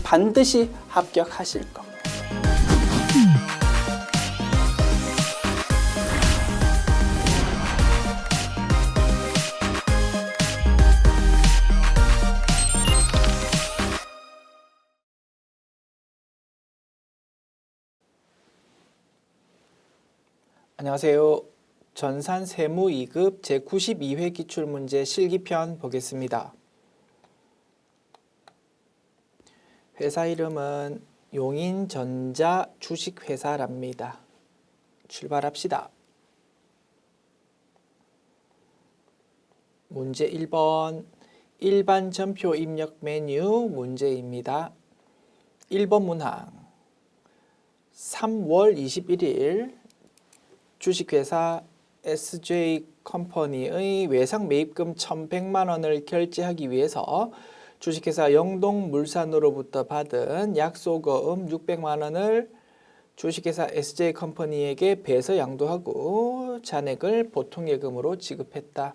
반드시 합격하실 겁니다. 안녕하세요. 전산 세무 2급 제92회 기출문제 실기편 보겠습니다. 회사 이름은 용인전자 주식회사랍니다. 출발합시다. 문제 1번 일반 전표 입력 메뉴 문제입니다. 1번 문항 3월 21일 주식회사 SJ컴퍼니의 외상 매입금 1,100만 원을 결제하기 위해서 주식회사 영동물산으로부터 받은 약소거음 600만 원을 주식회사 SJ컴퍼니에게 배서 양도하고 잔액을 보통예금으로 지급했다.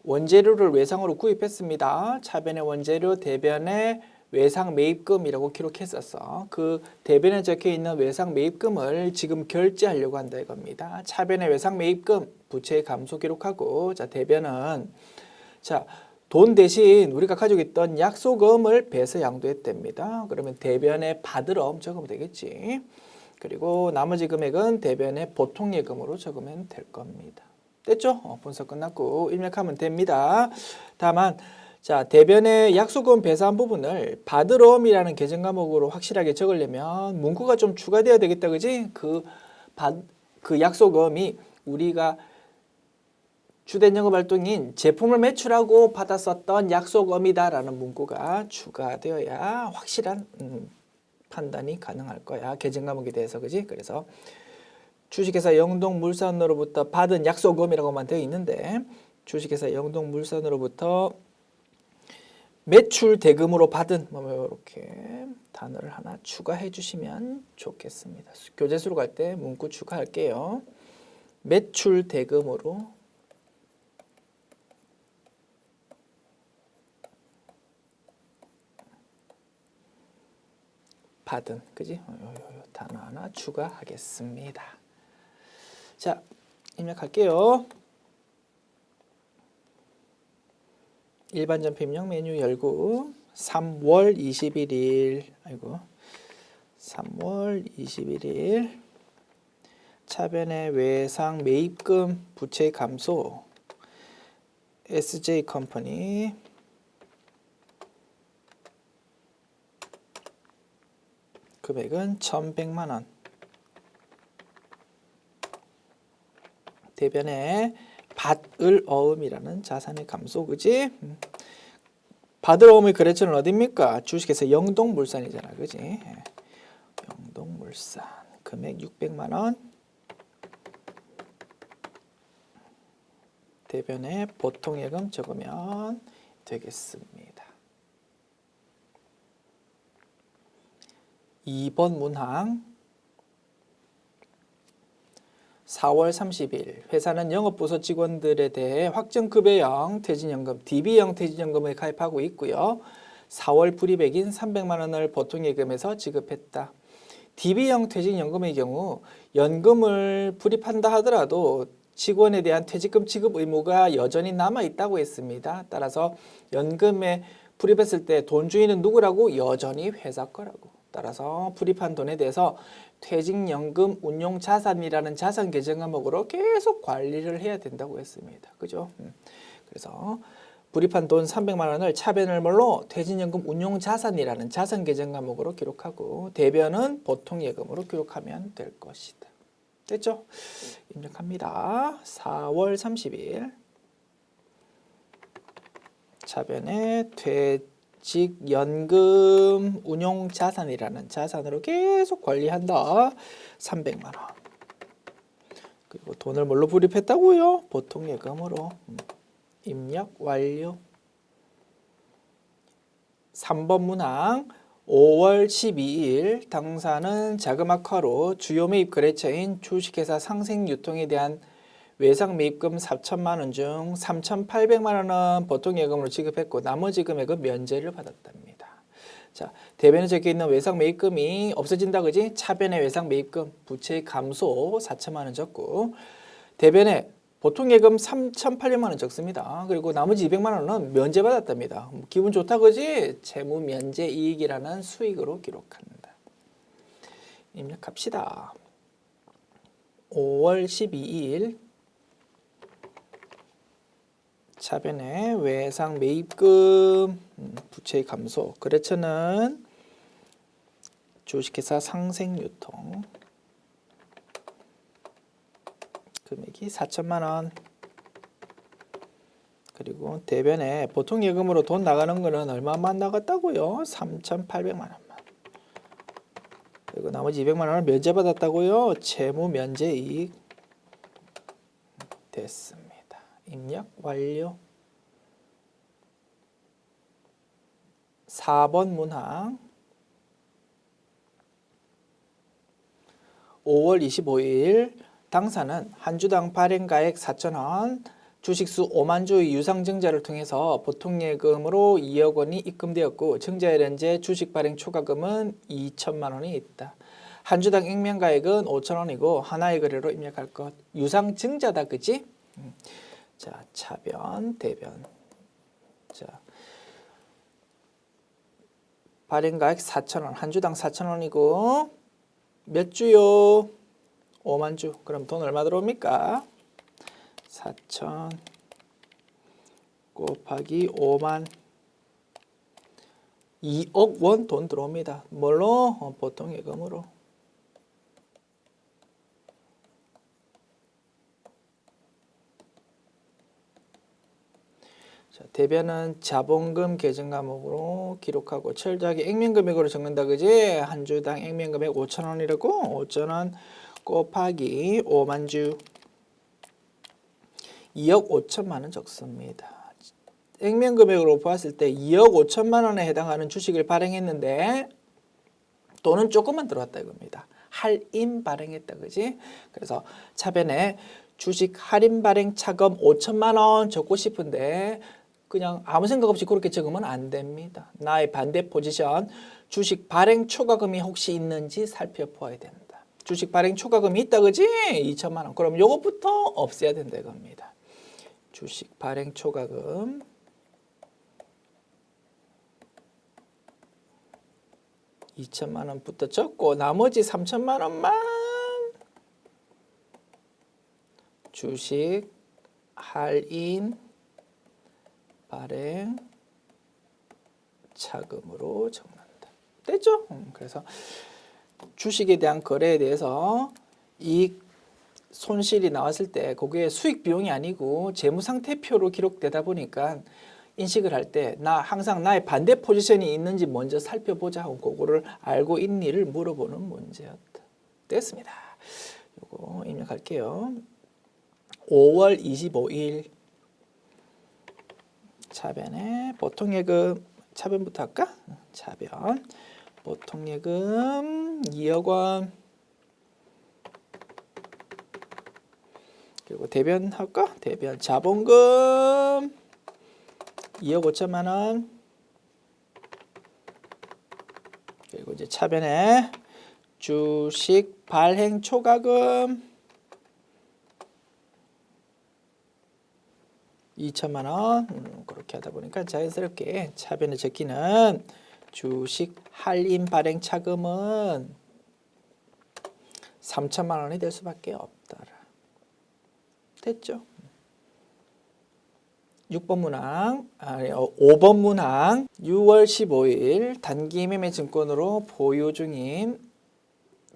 원재료를 외상으로 구입했습니다. 차변의 원재료, 대변의 외상 매입금이라고 기록했었어. 그 대변에 적혀있는 외상 매입금을 지금 결제하려고 한다 이겁니다. 차변의 외상 매입금 부채 감소 기록하고, 자 대변은 돈 대신 우리가 가지고 있던 약소금을 배서 양도했답니다. 그러면 대변에 받으러 적으면 되겠지. 그리고 나머지 금액은 대변에 보통예금으로 적으면 될 겁니다. 됐죠? 분석 끝났고 입력하면 됩니다. 다만 대변의 약소금 배사한 부분을 받으러옴이라는 계정 과목으로 확실하게 적으려면 문구가 좀 추가되어야 되겠다, 그지? 그 약소금이 우리가 주된 영업 활동인 제품을 매출하고 받았었던 약소금이다라는 문구가 추가되어야 확실한 판단이 가능할 거야. 계정 과목에 대해서, 그지? 그래서 주식회사 영동물산으로부터 받은 약소금이라고만 되어 있는데 주식회사 영동물산으로부터 매출 대금으로 받은 이렇게 단어를 하나 추가해 주시면 좋겠습니다. 교재수로 갈 때 문구 추가할게요. 매출 대금으로 받은, 그지? 단어 하나 추가하겠습니다. 자, 입력할게요. 일반 전표 입력 메뉴 열고 3월 21일 3월 21일 차변의 외상 매입금 부채 감소 SJ컴퍼니 금액은 1,100만 원. 대변에 받을 어음이라는 자산의 감소, 그지? 받을 어음의 거래처는 어디입니까? 주식회사 영동물산이잖아, 그지? 영동물산 금액 600만 원. 대변에 보통예금 적으면 되겠습니다. 2번 문항 4월 30일 회사는 영업부서 직원들에 대해 확정급여형 퇴직연금, DB형 퇴직연금을 가입하고 있고요. 4월 불입액인 300만 원을 보통예금에서 지급했다. DB형 퇴직연금의 경우 연금을 불입한다 하더라도 직원에 대한 퇴직금 지급 의무가 여전히 남아있다고 했습니다. 따라서 연금에 불입했을 때 돈 주인은 누구라고? 여전히 회사 거라고. 따라서 불입한 돈에 대해서 퇴직연금 운용자산이라는 자산 계정 과목으로 계속 관리를 해야 된다고 했습니다. 그죠? 그래서 불입한 돈 300만 원을 차변을 뭘로? 퇴직연금 운용자산이라는 자산 계정 과목으로 기록하고 대변은 보통예금으로 기록하면 될 것이다. 됐죠? 입력합니다. 4월 30일 차변에 퇴직연금 운용자산이라는 자산으로 계속 관리한다. 300만 원. 그리고 돈을 뭘로 불입했다고요? 보통예금으로. 입력 완료. 3번 문항 5월 12일 당사는 자금악화로 주요 매입 거래처인 주식회사 상생유통에 대한 외상 매입금 4천만 원 중 3,800만 원은 보통예금으로 지급했고 나머지 금액은 면제를 받았답니다. 자, 대변에 적혀 있는 외상 매입금이 없어진다 그지? 차변의 외상 매입금 부채 감소 4천만 원 적고 대변에 보통 예금 3,800만 원 적습니다. 그리고 나머지 200만 원은 면제받았답니다. 기분 좋다 그지? 채무 면제 이익이라는 수익으로 기록합니다. 입력합시다. 5월 12일 차변에 외상 매입금 부채 감소 거래처는 주식회사 상생유통 금액이 4천만 원 그리고 대변에 보통 예금으로 돈 나가는 거는 얼마만 나갔다고요? 3,800만 원만 그리고 나머지 200만 원을 면제받았다고요? 채무 면제 이익 됐습니다. 입력 완료. 4번 문항 5월 25일 당사는 한 주당 발행가액 4천원 주식수 5만 주의 유상증자를 통해서 보통예금으로 2억 원이 입금되었고 증자일 현재 주식 발행 초과금은 2천만 원이 있다. 한 주당 액면가액은 5천 원이고 하나의 거래로 입력할 것. 유상증자다 그지? 자, 차변, 대변. 자, 발행가액 4,000원, 한 주당 4,000원이고 몇 주요? 5만 주. 그럼 돈 얼마 들어옵니까? 4,000 곱하기 5만 2억 원 돈 들어옵니다. 뭘로? 보통 예금으로. 자, 대변은 자본금 계정 과목으로 기록하고 철저하게 액면금액으로 적는다 그지? 한 주당 액면금액 5,000원이라고 5,000원 곱하기 5만 주 2억 5천만 원 적습니다. 액면금액으로 보았을 때 2억 5천만 원에 해당하는 주식을 발행했는데 돈은 조금만 들어왔다 이겁니다. 할인 발행했다 그지? 그래서 차변에 주식 할인 발행 차금 5천만 원 적고 싶은데 그냥 아무 생각 없이 그렇게 적으면 안 됩니다. 나의 반대 포지션 주식 발행 초과금이 혹시 있는지 살펴보아야 된다. 주식 발행 초과금이 있다 그지? 2천만 원. 그럼 요것부터 없애야 된다 이겁니다. 주식 발행 초과금 2천만 원부터 적고 나머지 3천만 원만 주식 할인 발행 차금으로 적는다. 됐죠? 그래서 주식에 대한 거래에 대해서 이익 손실이 나왔을 때 그게 수익 비용이 아니고 재무상태표로 기록되다 보니까 인식을 할 때 나 항상 나의 반대 포지션이 있는지 먼저 살펴보자 하고 그거를 알고 있니를 물어보는 문제였다. 됐습니다. 요거 입력할게요. 5월 25일 차변에 보통예금 차변부터 할까? 차변 보통예금 2억 원 그리고 대변 할까? 대변 자본금 2억 5천만 원 그리고 이제 차변에 주식 발행 초과금 2천만 원 그렇게 하다 보니까 자연스럽게 차변에 적히는 주식 할인 발행 차금은 3천만 원이 될 수밖에 없다. 됐죠? 6번 문항, 5번 문항 6월 15일 단기매매증권으로 보유 중인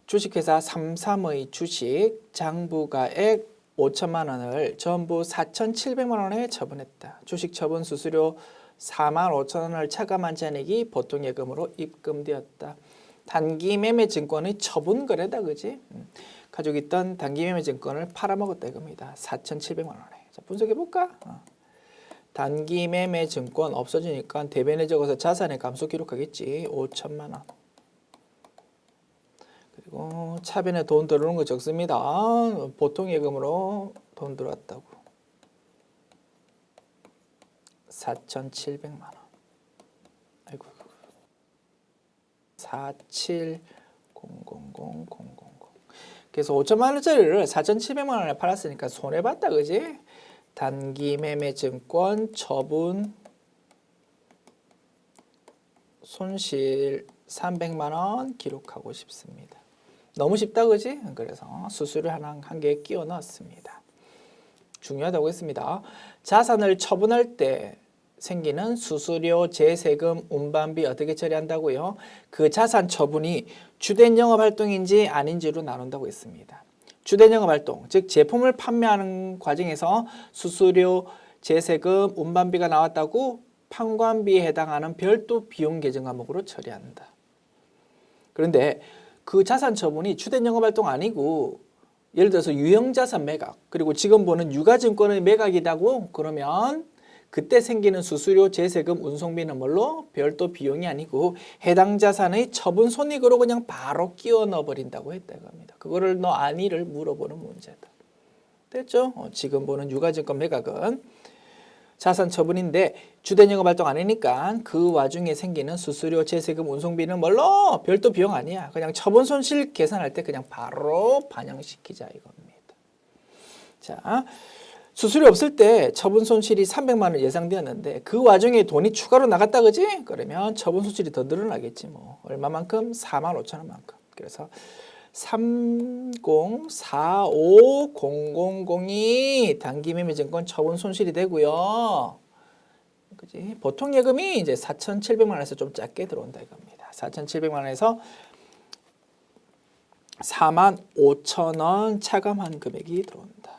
주식회사 33의 주식 장부가액 5천만 원을 전부 4,700만 원에 처분했다. 주식 처분 수수료 4만 5천 원을 차감한 잔액이 보통예금으로 입금되었다. 단기매매증권의 처분거래다 그지? 가지고 있던 단기매매증권을 팔아먹었다 이겁니다. 4,700만 원에. 자, 분석해볼까? 단기매매증권 없어지니까 대변에 적어서 자산의 감소 기록하겠지. 5천만 원. 그리고 차변에 돈 들어오는 거 적습니다. 보통 예금으로 돈 들어왔다고. 4,700만 원. 아이고. 47000000. 그래서 5천만 원짜리를 4,700만 원에 팔았으니까 손해봤다, 그지? 단기 매매 증권 처분 손실 300만 원 기록하고 싶습니다. 너무 쉽다, 그지? 그래서 수수료 한 개 끼워 넣었습니다. 중요하다고 했습니다. 자산을 처분할 때 생기는 수수료, 재세금, 운반비 어떻게 처리한다고요? 그 자산 처분이 주된 영업활동인지 아닌지로 나눈다고 했습니다. 주된 영업활동, 즉 제품을 판매하는 과정에서 수수료, 재세금, 운반비가 나왔다고 판관비에 해당하는 별도 비용 계정 과목으로 처리한다. 그런데 그 자산 처분이 주된 영업활동 아니고 예를 들어서 유형자산 매각, 그리고 지금 보는 유가증권의 매각이라고 그러면 그때 생기는 수수료, 재세금, 운송비는 뭘로? 별도 비용이 아니고 해당 자산의 처분 손익으로 그냥 바로 끼워 넣어버린다고 했다 이겁니다. 그거를 너 아니를 물어보는 문제다. 됐죠? 지금 보는 유가증권 매각은 자산 처분인데 주된 영업활동 아니니까 그 와중에 생기는 수수료, 재세금, 운송비는 뭘로? 별도 비용 아니야. 그냥 처분 손실 계산할 때 그냥 바로 반영시키자 이겁니다. 자, 수수료 없을 때 처분 손실이 300만 원 예상되었는데 그 와중에 돈이 추가로 나갔다, 그지? 그러면 처분 손실이 더 늘어나겠지 뭐. 얼마만큼? 45,000원만큼. 그래서 3045000이 단기 매매 증권 처분 손실이 되고요. 그지? 보통 예금이 이제 4,700만 원에서 좀 작게 들어온다 이겁니다. 4,700만 원에서 45,000원 차감한 금액이 들어온다.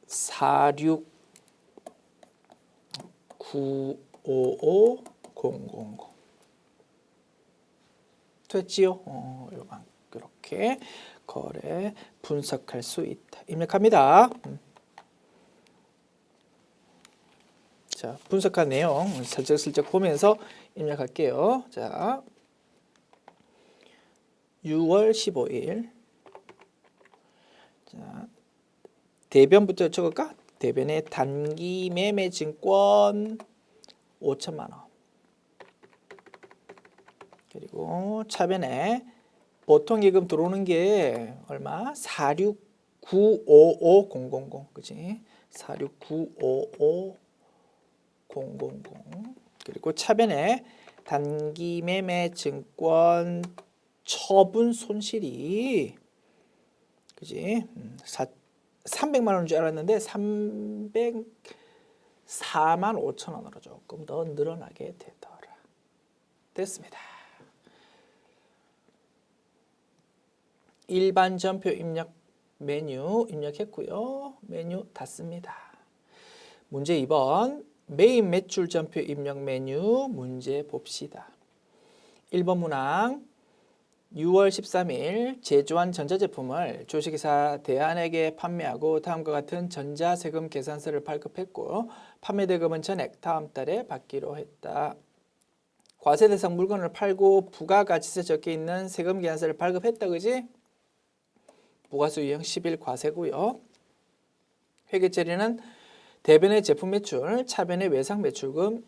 4695500 됐지요? 이렇게 거래 분석할 수 있다. 입력합니다. 자, 분석한 내용 슬쩍슬쩍 보면서 입력할게요. 자, 6월 15일. 자, 대변부터 적을까? 대변의 단기 매매 증권 5천만 원. 그리고 차변에 보통 예금 들어오는 게 얼마? 4695500. 그지? 4695500. 그리고 차변에 단기 매매 증권 처분 손실이 그지? 300만 원인 줄 알았는데 304만5천원으로 조금 더 늘어나게 되더라. 됐습니다. 일반 전표 입력 메뉴 입력했고요. 메뉴 닫습니다. 문제 2번 메인 매출 전표 입력 메뉴 문제 봅시다. 1번 문항 6월 13일 제조한 전자제품을 주식회사 대한에게 판매하고 다음과 같은 전자세금 계산서를 발급했고 판매대금은 전액 다음 달에 받기로 했다. 과세 대상 물건을 팔고 부가가치세 적혀 있는 세금 계산서를 발급했다, 그지? 부가세 유형 10일 과세고요. 회계처리는 대변의 제품 매출, 차변의 외상 매출금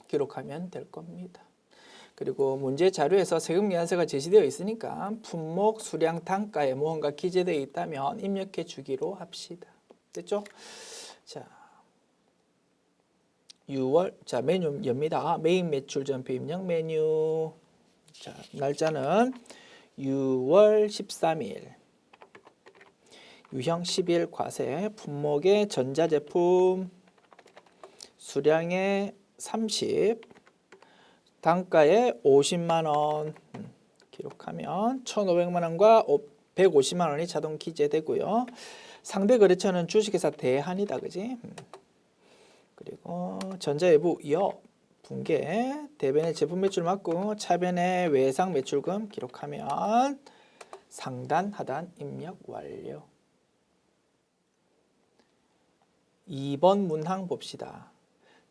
기록하면 될 겁니다. 그리고 문제 자료에서 세금 계산서가 제시되어 있으니까 품목, 수량, 단가에 무언가 기재되어 있다면 입력해 주기로 합시다. 됐죠? 자, 6월 자 메뉴 엽니다. 메인 매출 전표 입력 메뉴. 자, 날짜는 6월 13일. 유형 10일 과세, 품목의 전자제품, 수량의 30, 단가에 50만 원 기록하면 1,500만 원과 150만 원이 자동 기재되고요. 상대 거래처는 주식회사 대한이다, 그지? 그리고 전자외부 여 분계, 대변의 제품 매출 맞고 차변의 외상 매출금 기록하면 상단, 하단 입력 완료. 2번 문항 봅시다.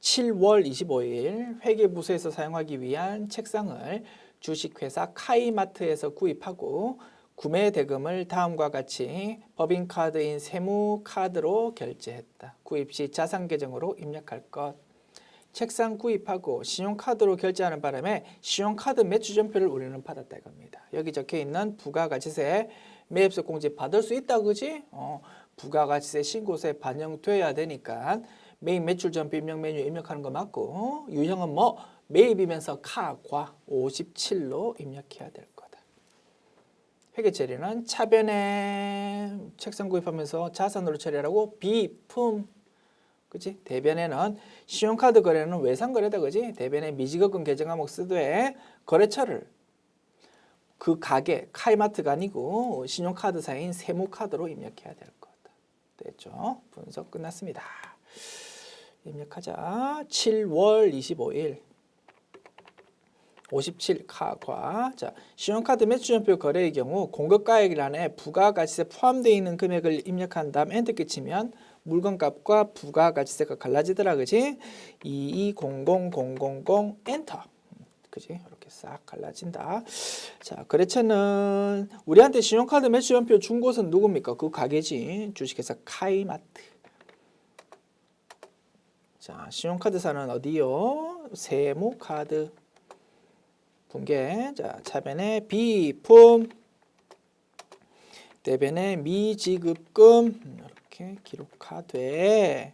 7월 25일 회계부서에서 사용하기 위한 책상을 주식회사 카이마트에서 구입하고 구매 대금을 다음과 같이 법인카드인 세무카드로 결제했다. 구입 시 자산계정으로 입력할 것. 책상 구입하고 신용카드로 결제하는 바람에 신용카드 매출전표를 우리는 받았다 이겁니다. 여기 적혀있는 부가가치세 매입세 공제 받을 수 있다 그지? 부가가치세 신고서에 반영돼야 되니까 매입 매출전표 입력 메뉴 입력하는 거 맞고 유형은 뭐 매입이면서 카과 57로 입력해야 될 거다. 회계 처리는 차변에 책상 구입하면서 자산으로 처리하라고 비품 그치? 대변에는 신용카드 거래는 외상거래다 그지? 대변에 미지급금 계정 항목 쓰되 거래처를 그 가게 카이마트가 아니고 신용카드사인 세무카드로 입력해야 될 거다. 됐죠? 분석 끝났습니다. 입력하자. 7월 25일 57카과 자 신용카드 매출전표 거래의 경우 공급가액란에 부가가치세 포함되어 있는 금액을 입력한 다음 엔터키 치면 물건값과 부가가치세가 갈라지더라 그지? 220000 엔터 그지? 이렇게 싹 갈라진다. 자 거래처는 우리한테 신용카드 매출전표 준 곳은 누굽니까? 그 가게지. 주식회사 카이마트. 자 신용카드사는 어디요? 세무카드. 분계. 자 차변에 비품 대변에 미지급금 이렇게 기록하되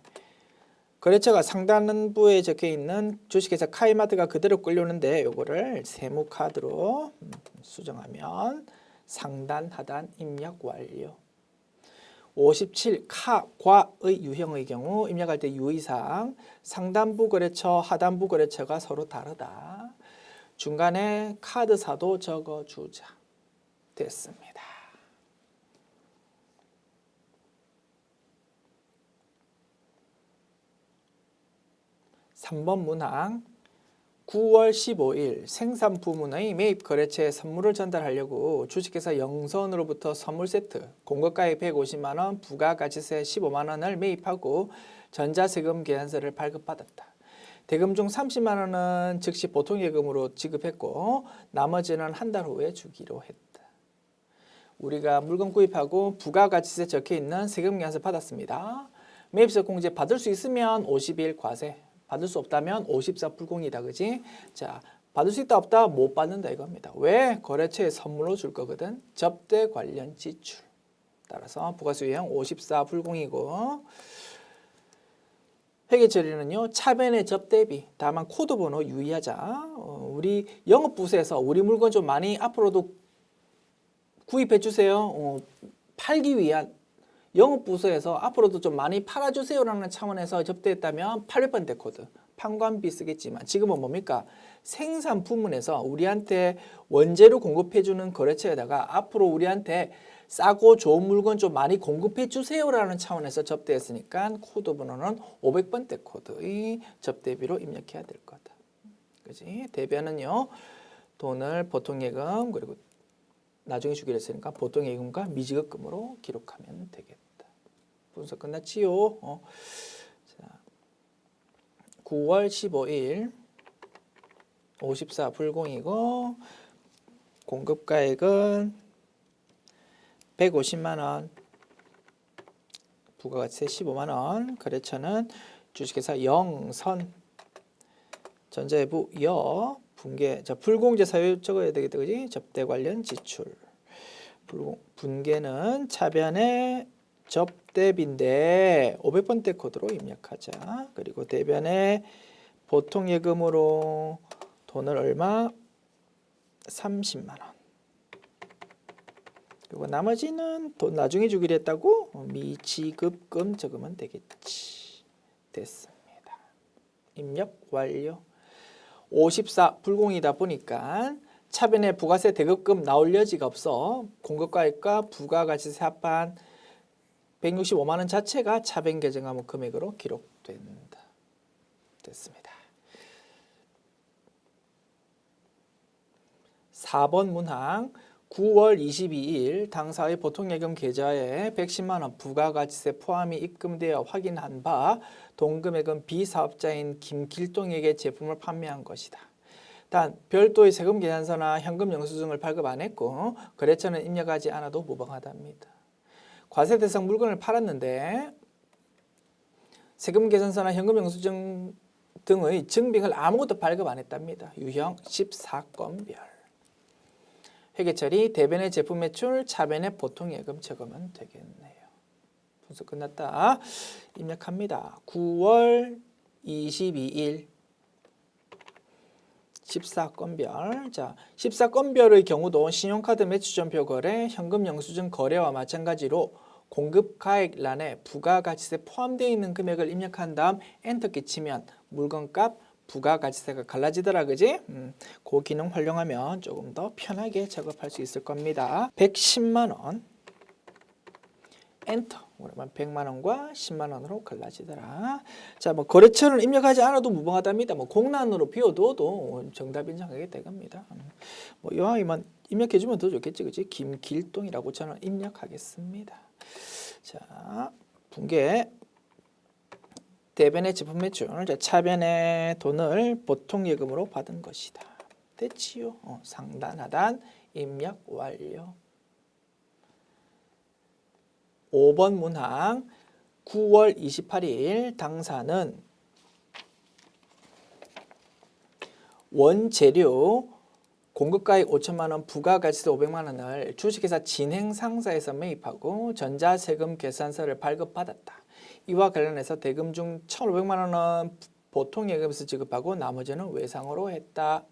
거래처가 상단부에 적혀있는 주식회사 카이마트가 그대로 끌려오는데 요거를 세무카드로 수정하면 상단 하단 입력 완료. 57카과의 유형의 경우 입력할 때 유의사항 상단부 거래처 하단부 거래처가 서로 다르다. 중간에 카드사도 적어주자. 됐습니다. (3번) 문항 9월 15일 생산부문의 매입 거래처에 선물을 전달하려고 주식회사 영선으로부터 선물 세트 공급가액 150만 원, 부가가치세 15만 원을 매입하고 전자세금 계산서를 발급받았다. 대금 중 30만 원은 즉시 보통예금으로 지급했고 나머지는 한 달 후에 주기로 했다. 우리가 물건 구입하고 부가가치세 적혀있는 세금 계산서 받았습니다. 매입세 공제 받을 수 있으면 50일 과세, 받을 수 없다면 54 불공이다 그지? 자 받을 수 있다 없다 못 받는다 이겁니다. 왜? 거래처에 선물로 줄 거거든. 접대 관련 지출. 따라서 부가수유형 54 불공이고 회계 처리는요 차변의 접대비 다만 코드 번호 유의하자. 우리 영업부서에서 우리 물건 좀 많이 앞으로도 구입해 주세요. 팔기 위한 영업부서에서 앞으로도 좀 많이 팔아주세요라는 차원에서 접대했다면 800번대 코드 판관비 쓰겠지만 지금은 뭡니까? 생산 부문에서 우리한테 원재료 공급해주는 거래처에다가 앞으로 우리한테 싸고 좋은 물건 좀 많이 공급해 주세요라는 차원에서 접대했으니까 코드 번호는 500번대 코드의 접대비로 입력해야 될 거다. 그지? 대변은요 돈을 보통예금 그리고 나중에 주기로 했으니까 보통예금과 미지급금으로 기록하면 되겠다. 분석 끝났지요? 자, 9월 15일 54 불공이고 공급가액은 150만 원, 부가가치세 15만 원, 거래처는 주식회사 영선, 전자회부 여, 분계, 자 불공제 사유 적어야 되겠다, 그지? 접대 관련 지출. 분계는 차변에 접대비인데 500번대 코드로 입력하자. 그리고 대변에 보통예금으로 돈을 얼마? 30만 원. 그리고 나머지는 돈 나중에 주기로 했다고 미지급금 적으면 되겠지. 됐습니다. 입력 완료. 54 불공이다 보니까 차변에 부가세 대급금 나올 여지가 없어. 공급가액과 부가가치세 합한 165만 원 자체가 차변 계정항목 금액으로 기록된다. 됐습니다. 4번 문항 9월 22일 당사의 보통예금 계좌에 110만 원 부가가치세 포함이 입금되어 확인한 바 동금액은 비사업자인 김길동에게 제품을 판매한 것이다. 단 별도의 세금 계산서나 현금 영수증을 발급 안 했고 거래처는 입력하지 않아도 무방하답니다. 과세 대상 물건을 팔았는데 세금 계산서나 현금 영수증 등의 증빙을 아무것도 발급 안 했답니다. 유형 14건별. 회계처리 대변의 제품 매출, 차변의 보통 예금 적으면 되겠네요. 분수 끝났다. 입력합니다. 9월 22일 14건별. 자, 14건별의 경우도 신용카드 매출전표 거래, 현금 영수증 거래와 마찬가지로 공급 가액란에 부가가치세 포함되어 있는 금액을 입력한 다음 엔터키 치면 물건값, 부가가치세가 갈라지더라, 그지? 그 기능 활용하면 조금 더 편하게 작업할 수 있을 겁니다. 110만 원 엔터. 그러면 100만 원과 10만 원으로 갈라지더라. 자, 뭐 거래처를 입력하지 않아도 무방하답니다. 뭐 공란으로 비워둬도 정답 인정하게 되겁니다. 뭐 이왕이면 입력해주면 더 좋겠지, 그지? 김길동이라고 저는 입력하겠습니다. 자, 분계 대변의 제품 매출, 차변의 돈을 보통 예금으로 받은 것이다. 됐지요? 상단 하단 입력 완료. 5번 문항 9월 28일 당사는 원재료 공급가액 5천만 원, 부가가치세 500만 원을 주식회사 진행상사에서 매입하고 전자세금 계산서를 발급받았다. 이와 관련해서 대금 중 1,500만 원은 보통예금에서 지급하고 나머지는 외상으로 했다.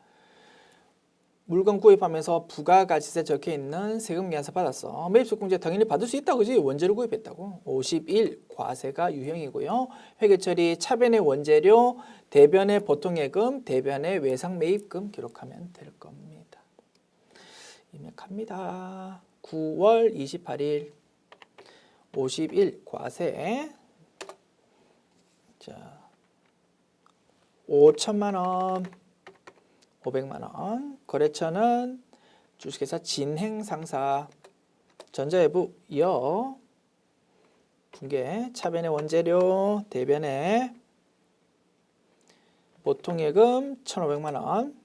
물건 구입하면서 부가가치세 적혀있는 세금 계산서 받았어. 매입소공제 당연히 받을 수 있다, 그지? 원재료 구입했다고. 51 과세가 유형이고요. 회계처리 차변의 원재료, 대변의 보통예금, 대변의 외상 매입금 기록하면 될 겁니다. 입력합니다. 9월 28일 51 과세. 자, 5천만 원, 500만 원. 거래처는 주식회사 진행상사, 전자외부 여, 분계 차변의 원재료, 대변의 보통예금 1,500만 원.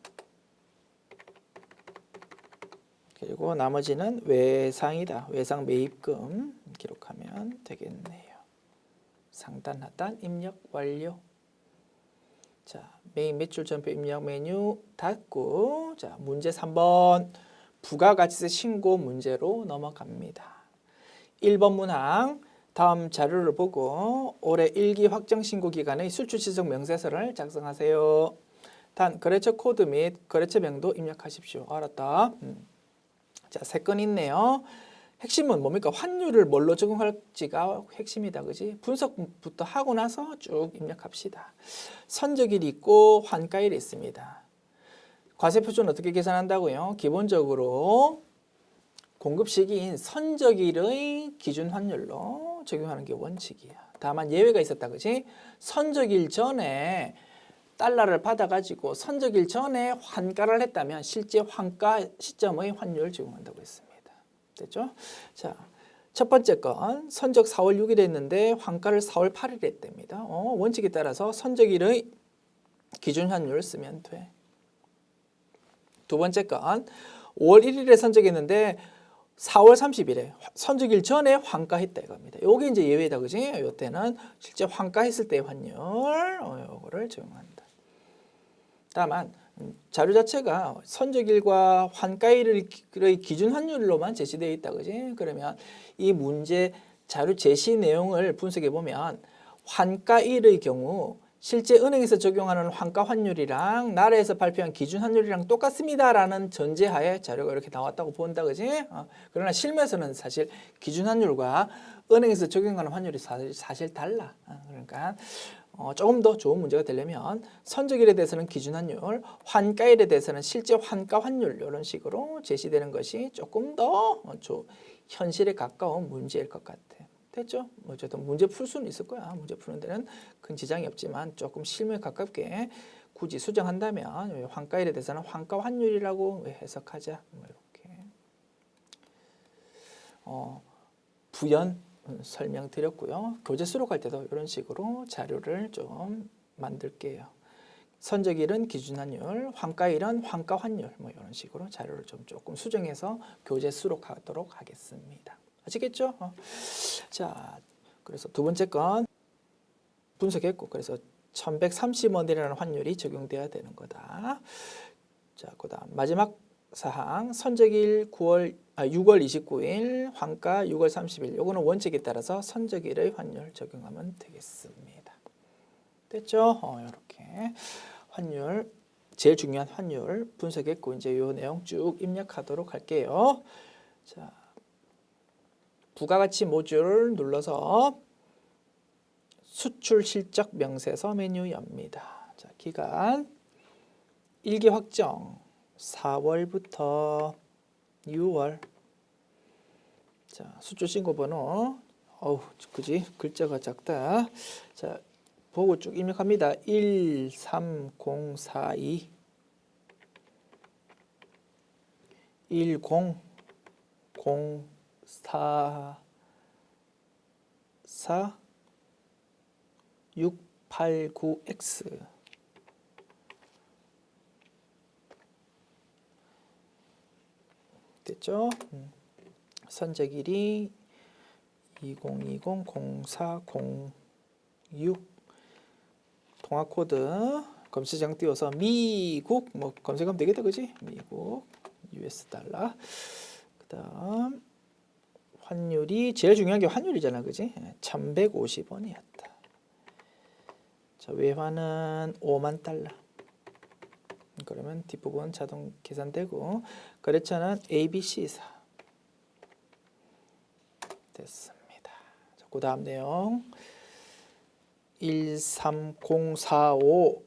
그리고 나머지는 외상이다. 외상 매입금 기록하면 되겠네요. 상단 하단 입력 완료. 자, 메인 매출 전표 입력 메뉴 닫고, 자, 문제 3번 부가가치세 신고 문제로 넘어갑니다. 1번 문항 다음 자료를 보고 올해 1기 확정 신고 기간의 수출지적 명세서를 작성하세요. 단 거래처 코드 및 거래처명도 입력하십시오. 알았다. 자, 3건 있네요. 핵심은 뭡니까? 환율을 뭘로 적용할지가 핵심이다, 그지? 분석부터 하고 나서 쭉 입력합시다. 선적일이 있고 환가일이 있습니다. 과세표준은 어떻게 계산한다고요? 기본적으로 공급 시기인 선적일의 기준 환율로 적용하는 게 원칙이야. 다만 예외가 있었다, 그지? 선적일 전에 달러를 받아가지고 선적일 전에 환가를 했다면 실제 환가 시점의 환율을 적용한다고 했습니다. 됐죠? 자, 첫 번째 건 선적 4월 6일에 했는데 환가를 4월 8일에 했답니다. 원칙에 따라서 선적일의 기준 환율을 쓰면 돼. 두 번째 건 5월 1일에 선적했는데 4월 30일에 선적일 전에 환가했다 이겁니다. 요게 이제 예외다, 그지? 요때는 실제 환가했을 때의 환율, 요거를 적용한다. 다만 자료 자체가 선적일과 환가일의 기준 환율로만 제시되어 있다, 그지? 그러면 이 문제 자료 제시 내용을 분석해 보면 환가일의 경우 실제 은행에서 적용하는 환가 환율이랑 나라에서 발표한 기준 환율이랑 똑같습니다라는 전제하에 자료가 이렇게 나왔다고 본다, 그지? 그러나 실무에서는 사실 기준 환율과 은행에서 적용하는 환율이 사실 달라. 그러니까 조금 더 좋은 문제가 되려면 선적일에 대해서는 기준 환율, 환가일에 대해서는 실제 환가 환율 이런 식으로 제시되는 것이 조금 더 현실에 가까운 문제일 것 같아. 됐죠? 어쨌든 문제 풀 수는 있을 거야. 문제 푸는 데는 큰 지장이 없지만 조금 실무에 가깝게 굳이 수정한다면 환가일에 대해서는 환가 환율이라고 해석하자. 이렇게 부연 설명드렸고요. 교재 수록할 때도 이런 식으로 자료를 좀 만들게요. 선적일은 기준환율, 환가일은 환가환율 이런 식으로 자료를 좀 조금 수정해서 교재 수록하도록 하겠습니다. 아시겠죠? 자, 그래서 두 번째 건 분석했고, 그래서 1130원이라는 환율이 적용돼야 되는 거다. 자, 그다음 마지막 사항 선적일 6월 29일, 환가 6월 30일. 요거는 원칙에 따라서 선적일의 환율 적용하면 되겠습니다. 됐죠? 이렇게 환율 제일 중요한 환율 분석했고 이제 요 내용 쭉 입력하도록 할게요. 자, 부가가치 모듈을 눌러서 수출 실적 명세서 메뉴 엽니다. 자, 기간 1기 확정 4월부터 6월. 자, 수출 신고 번호. 그지? 글자가 작다. 자, 보고 쭉 입력합니다. 13042 1004 689X. 됐죠? 선적일이 2020-0406. 통화코드 검색장 띄워서 미국 뭐 검색하면 되겠다, 그지? 미국 US 달러. 그다음 환율이 제일 중요한 게 환율이잖아, 그지? 1150원이었다. 자, 외환은 5만 달러. 그러면 뒷부분 자동 계산되고 거래처는 ABC사. 됐습니다. 자, 그 다음 내용 13045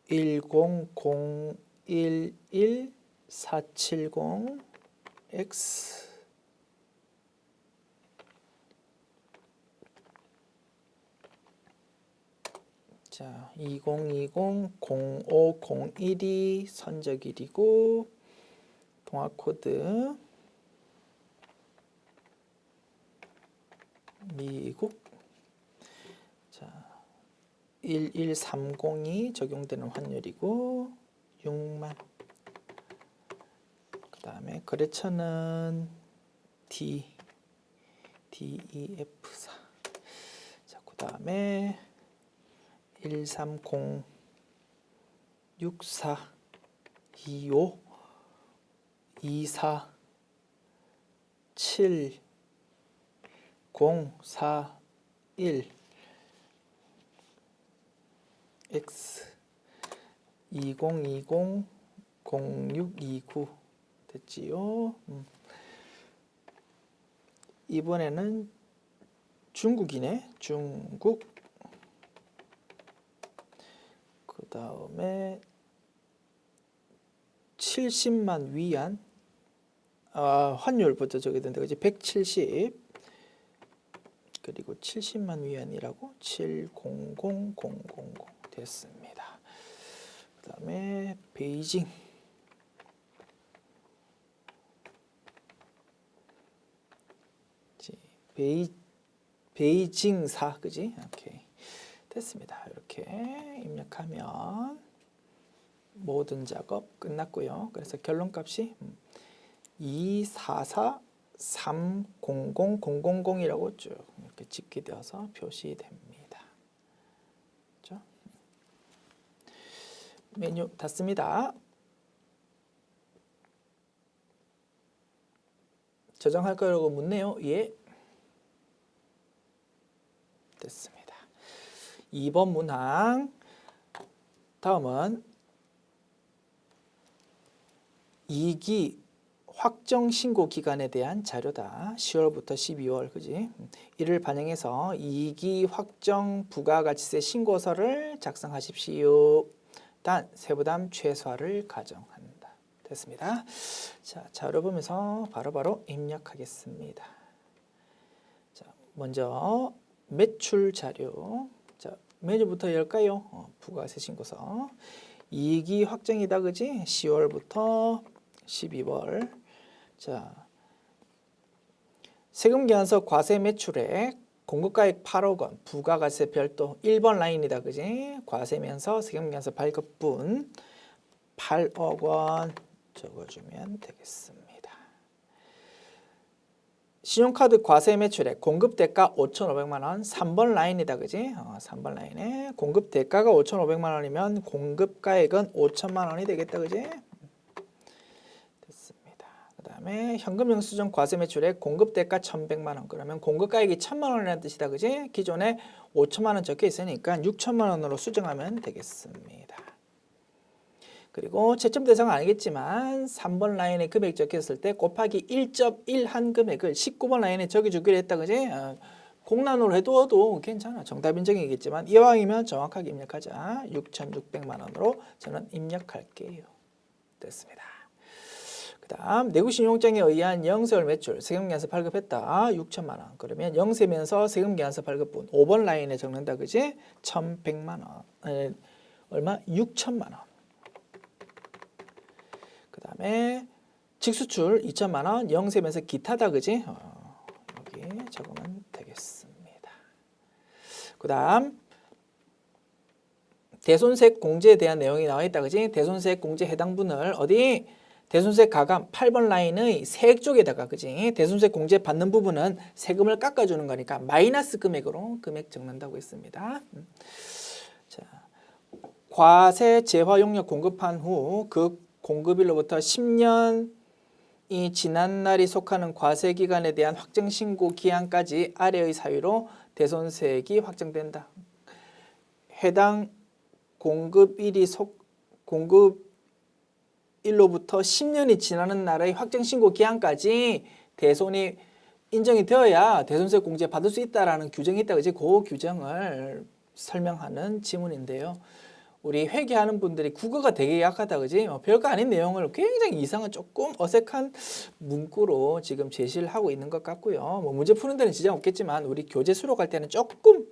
1001 470 X. 자, 2020-0501이 선적일이고 통화코드 미국. 자, 1130이 적용되는 환율이고 6만. 그 다음에 거래처는 DEF4. 자, 그 다음에 130 64 25 24 7 041 X. 2020 0629 됐지요. 이번에는 중국이네. 중국. 그 다음에 70만 위안. 환율부터 저기 된다, 그지? 170. 그리고 70만 위안이라고 700000 됐습니다. 그 다음에 베이징. 베이징사, 그지? 오케이. 됐습니다. 이렇게 입력하면 모든 작업 끝났고요. 그래서 결론값이 244300000이라고 쭉 이렇게 집계되어서 표시됩니다. 그렇죠? 메뉴 닫습니다. 저장할 거라고 묻네요. 예. 됐습니다. 2번 문항. 다음은 2기 확정 신고 기간에 대한 자료다. 10월부터 12월, 그지? 이를 반영해서 2기 확정 부가가치세 신고서를 작성하십시오. 단 세부담 최소화를 가정한다. 됐습니다. 자, 자료 보면서 바로바로 입력하겠습니다. 자, 먼저 매출 자료. 자, 메뉴부터 열까요? 부가세 신고서. 2기 확정이다, 그지? 10월부터 12월. 자, 세금계산서 과세 매출액 공급가액 8억 원, 부가가세 별도 1번 라인이다, 그지? 과세면서 세금계산서 발급분 8억 원 적어주면 되겠습니다. 신용카드 과세 매출액 공급 대가 5,500만 원 3번 라인이다. 그지? 3번 라인에 공급 대가가 5,500만 원이면 공급 가액은 5천만 원이 되겠다. 그지? 됐습니다. 그다음에 현금 영수증 과세 매출액 공급 대가 1,100만 원. 그러면 공급 가액이 1,000만 원이라는 뜻이다. 그지? 기존에 5천만 원 적혀 있으니까 6천만 원으로 수정하면 되겠습니다. 그리고 채점 대상은 아니겠지만 3번 라인에 금액 적혔을 때 곱하기 1.1 한 금액을 19번 라인에 적어주기로 했다. 그지? 공란으로 해도 괜찮아. 정답 인정이겠지만 이왕이면 정확하게 입력하자. 6,600만 원으로 저는 입력할게요. 됐습니다. 그 다음 내구신용장에 의한 영세월 매출 세금계산서 발급했다. 6천만 원. 그러면 영세면서 세금계산서 발급분 5번 라인에 적는다. 그지? 1,100만 원. 얼마? 6천만 원. 그 다음에 직수출 2천만 원, 영세면서 기타다. 그지? 여기 적으면 되겠습니다. 그 다음 대손세액 공제에 대한 내용이 나와 있다. 그지? 대손세액 공제 해당분을 어디? 대손세액 가감 8번 라인의 세액 쪽에다가 그지? 대손세액 공제 받는 부분은 세금을 깎아주는 거니까 마이너스 금액으로 금액 적는다고 했습니다. 자, 과세 재화 용역 공급한 후 그 공급일로부터 10년이 지난 날이 속하는 과세 기간에 대한 확정 신고 기한까지 아래의 사유로 대손세액이 확정된다. 해당 공급일로부터 10년이 지나는 날의 확정 신고 기한까지 대손이 인정이 되어야 대손세 공제 받을 수 있다라는 규정이 있다. 그지? 그 규정을 설명하는 지문인데요. 우리 회계하는 분들이 국어가 되게 약하다. 그지? 별거 아닌 내용을 굉장히 이상한 조금 어색한 문구로 지금 제시를 하고 있는 것 같고요. 문제 푸는 데는 지장 없겠지만 우리 교재 수록할 때는 조금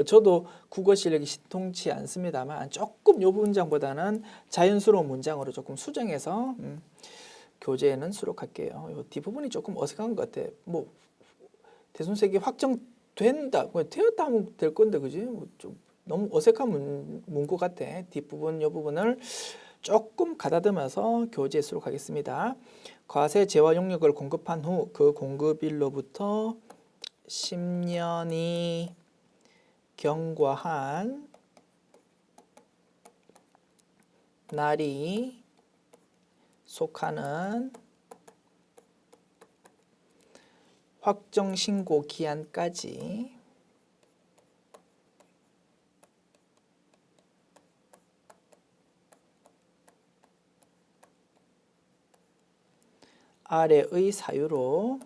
저도 국어 실력이 신통치 않습니다만 조금 요 문장보다는 자연스러운 문장으로 조금 수정해서 교재에는 수록할게요. 요 뒷부분이 조금 어색한 것 같아. 대손세액이 확정된다. 되었다 하면 될 건데 그지? 좀 너무 어색한 문구 같아. 뒷부분, 이 부분을 조금 가다듬어서 교재에 수록하겠습니다. 과세 재화 용역을 공급한 후 그 공급일로부터 10년이 경과한 날이 속하는 확정 신고 기한까지 아래의 사유로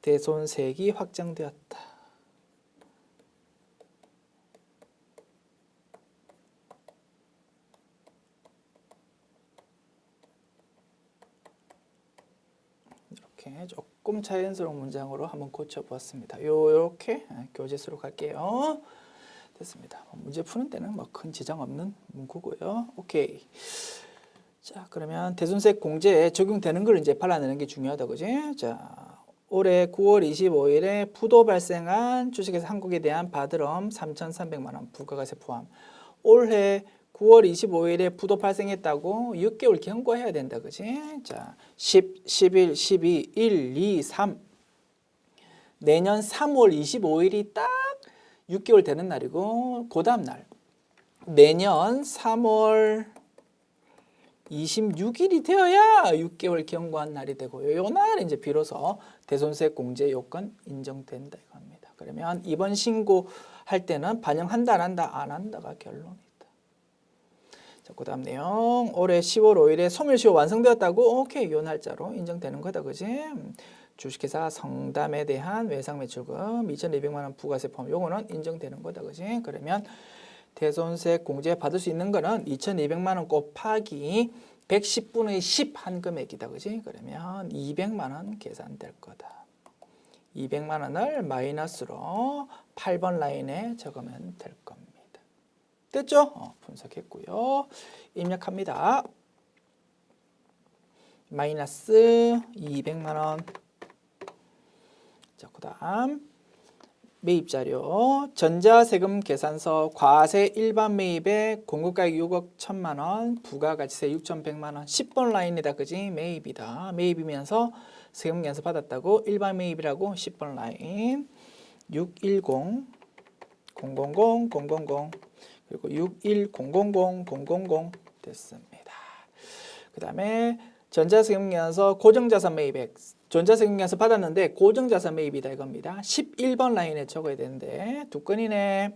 대손세액이 확정되었다. 이렇게 조금 자연스러운 문장으로 한번 고쳐보았습니다. 이렇게 교재 수록할게요. 됐습니다. 문제 푸는 때는 큰 지장 없는 문구고요. 오케이. 자, 그러면 대손세액 공제에 적용되는 걸 이제 발라내는 게 중요하다, 그지? 자, 올해 9월 25일에 부도 발생한 주식회사 한국에 대한 바드럼 3,300만 원 부가가세 포함. 올해 9월 25일에 부도 발생했다고 6개월 경과해야 된다, 그지? 자, 10, 11, 12, 1, 2, 3. 내년 3월 25일이 딱 6개월 되는 날이고 그 다음 날 내년 3월 26일이 되어야 6개월 경과한 날이 되고요. 요 날 이제 비로소 대손세액 공제 요건 인정된다 이겁니다. 그러면 이번 신고할 때는 반영한다 안 한다 안 한다가 결론이다. 자, 그 다음 내용 올해 10월 5일에 소멸시효 완성되었다고 오케이 요 날짜로 인정되는 거다 그지? 주식회사 성담에 대한 외상매출금 2,200만 원 부가세 포함 요거는 인정되는 거다 그지? 그러면 대손세액 공제 받을 수 있는 거는 2,200만 원 곱하기 110분의 10 한 금액이다 그지? 그러면 200만 원 계산될 거다. 200만 원을 마이너스로 8번 라인에 적으면 될 겁니다. 됐죠? 분석했고요. 입력합니다. 마이너스 200만 원. 자, 그 다음 매입 자료, 전자세금 계산서, 과세 일반 매입에 공급가액 6억 1천만 원, 부가가치세 6,100만 원, 10번 라인이다, 그지? 매입이다. 매입이면서 세금 계산서 받았다고 일반 매입이라고 10번 라인, 610, 000, 000, 그리고 61, 000, 000 됐습니다. 그 다음에 전자세금 계산서 고정자산 매입액, 전자세금 계산서 받았는데 고정자산 매입이다 이겁니다. 11번 라인에 적어야 되는데 두 건이네.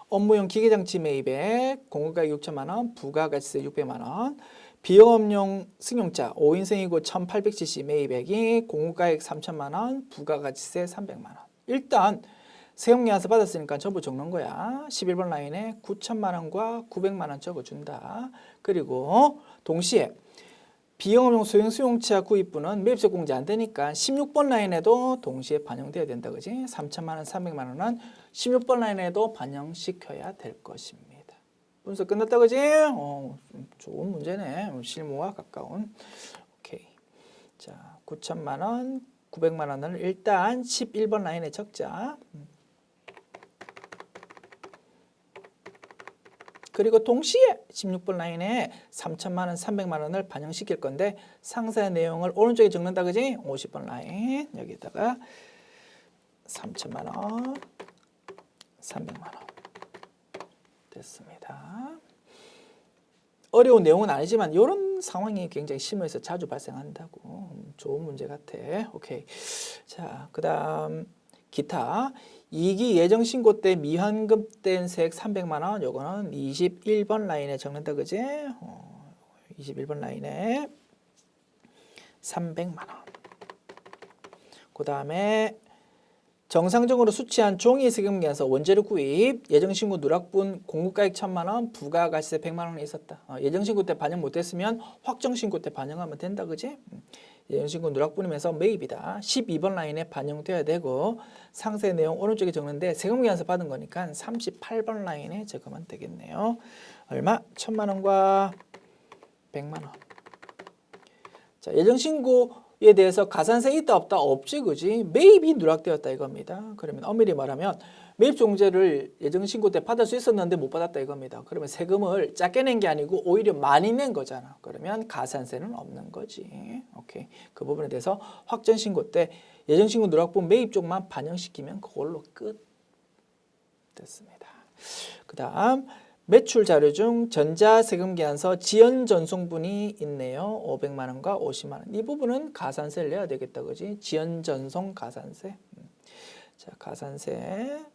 업무용 기계장치 매입액, 공급가액 6천만 원, 부가가치세 600만 원, 비영업용 승용차 5인승이고 1800cc 매입액이 공급가액 3천만 원, 부가가치세 300만 원. 일단 세금 계산서 받았으니까 전부 적는 거야. 11번 라인에 9천만 원과 900만 원 적어준다. 그리고 동시에 비영업용 소형 수용차 구입분은 매입세 공제 안 되니까 16번 라인에도 동시에 반영돼야 된다, 그지? 3천만 원, 300만 원은 16번 라인에도 반영시켜야 될 것입니다. 분석 끝났다, 그지? 좋은 문제네. 실무와 가까운. 오케이. 자, 9천만 원, 900만 원을 일단 11번 라인에 적자. 그리고 동시에 16번 라인에 3천만 원, 300만 원을 반영시킬 건데 상세 내용을 오른쪽에 적는다, 그지? 50번 라인 여기다가 3천만 원, 300만 원 됐습니다. 어려운 내용은 아니지만 이런 상황이 굉장히 실무에서 자주 발생한다고. 좋은 문제 같아. 오케이. 자, 그다음 기타. 2기 예정신고 때 미환급된 세액 300만 원, 요거는 21번 라인에 적는다, 그지? 21번 라인에 300만 원. 그 다음에 정상적으로 수취한 종이 세금 계산서 원재료 구입, 예정신고 누락분 공급가액 1천만 원, 부가가치세 100만 원이 있었다. 예정신고 때 반영 못했으면 확정신고 때 반영하면 된다, 그지? 예정신고 누락분이면서 매입이다. 12번 라인에 반영돼야 되고 상세 내용 오른쪽에 적는데 세금 계산서 받은 거니까 38번 라인에 적으면 되겠네요. 얼마? 1천만 원과 100만 원. 자, 예정신고에 대해서 가산세 있다 없다? 없지, 그지? 매입이 누락되었다 이겁니다. 그러면 엄밀히 말하면 매입 종제를 예정신고 때 받을 수 있었는데 못 받았다 이겁니다. 그러면 세금을 작게 낸 게 아니고 오히려 많이 낸 거잖아. 그러면 가산세는 없는 거지. 오케이. 그 부분에 대해서 확정신고 때 예정신고 누락분 매입 쪽만 반영시키면 그걸로 끝. 됐습니다. 그 다음 매출 자료 중 전자세금 계산서 지연 전송분이 있네요. 500만 원과 50만 원. 이 부분은 가산세를 내야 되겠다, 그지? 지연 전송 가산세. 자, 가산세.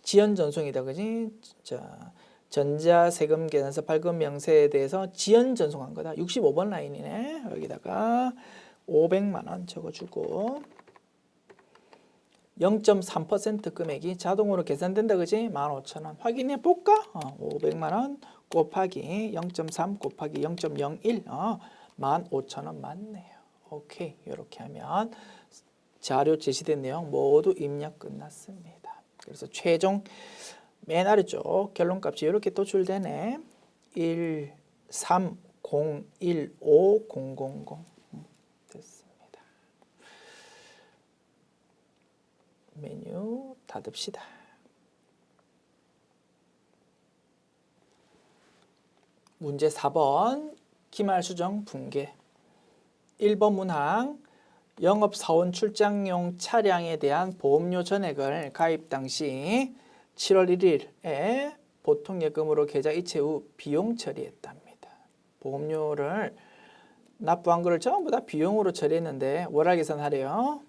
지연 전송이다, 그지? 자, 전자세금 계산서 발급 명세에 대해서 지연 전송한 거다. 65번 라인이네. 여기다가 500만 원 적어주고 0.3% 금액이 자동으로 계산된다, 그지? 15,000원. 확인해 볼까? 500만 원 곱하기 0.3 곱하기 0.01 15,000원 맞네요. 오케이. 이렇게 하면 자료 제시된 내용 모두 입력 끝났습니다. 그래서 최종 맨 아래쪽 결론값이 이렇게 도출되네. 1, 3, 0, 1, 5, 0, 0, 0 됐습니다. 메뉴 닫읍시다. 문제 4번 기말 수정 붕괴. 1번 문항 영업사원 출장용 차량에 대한 보험료 전액을 가입 당시 7월 1일에 보통예금으로 계좌 이체 후 비용 처리했답니다. 보험료를 납부한 거를 전부 다 비용으로 처리했는데 월화 계산하래요.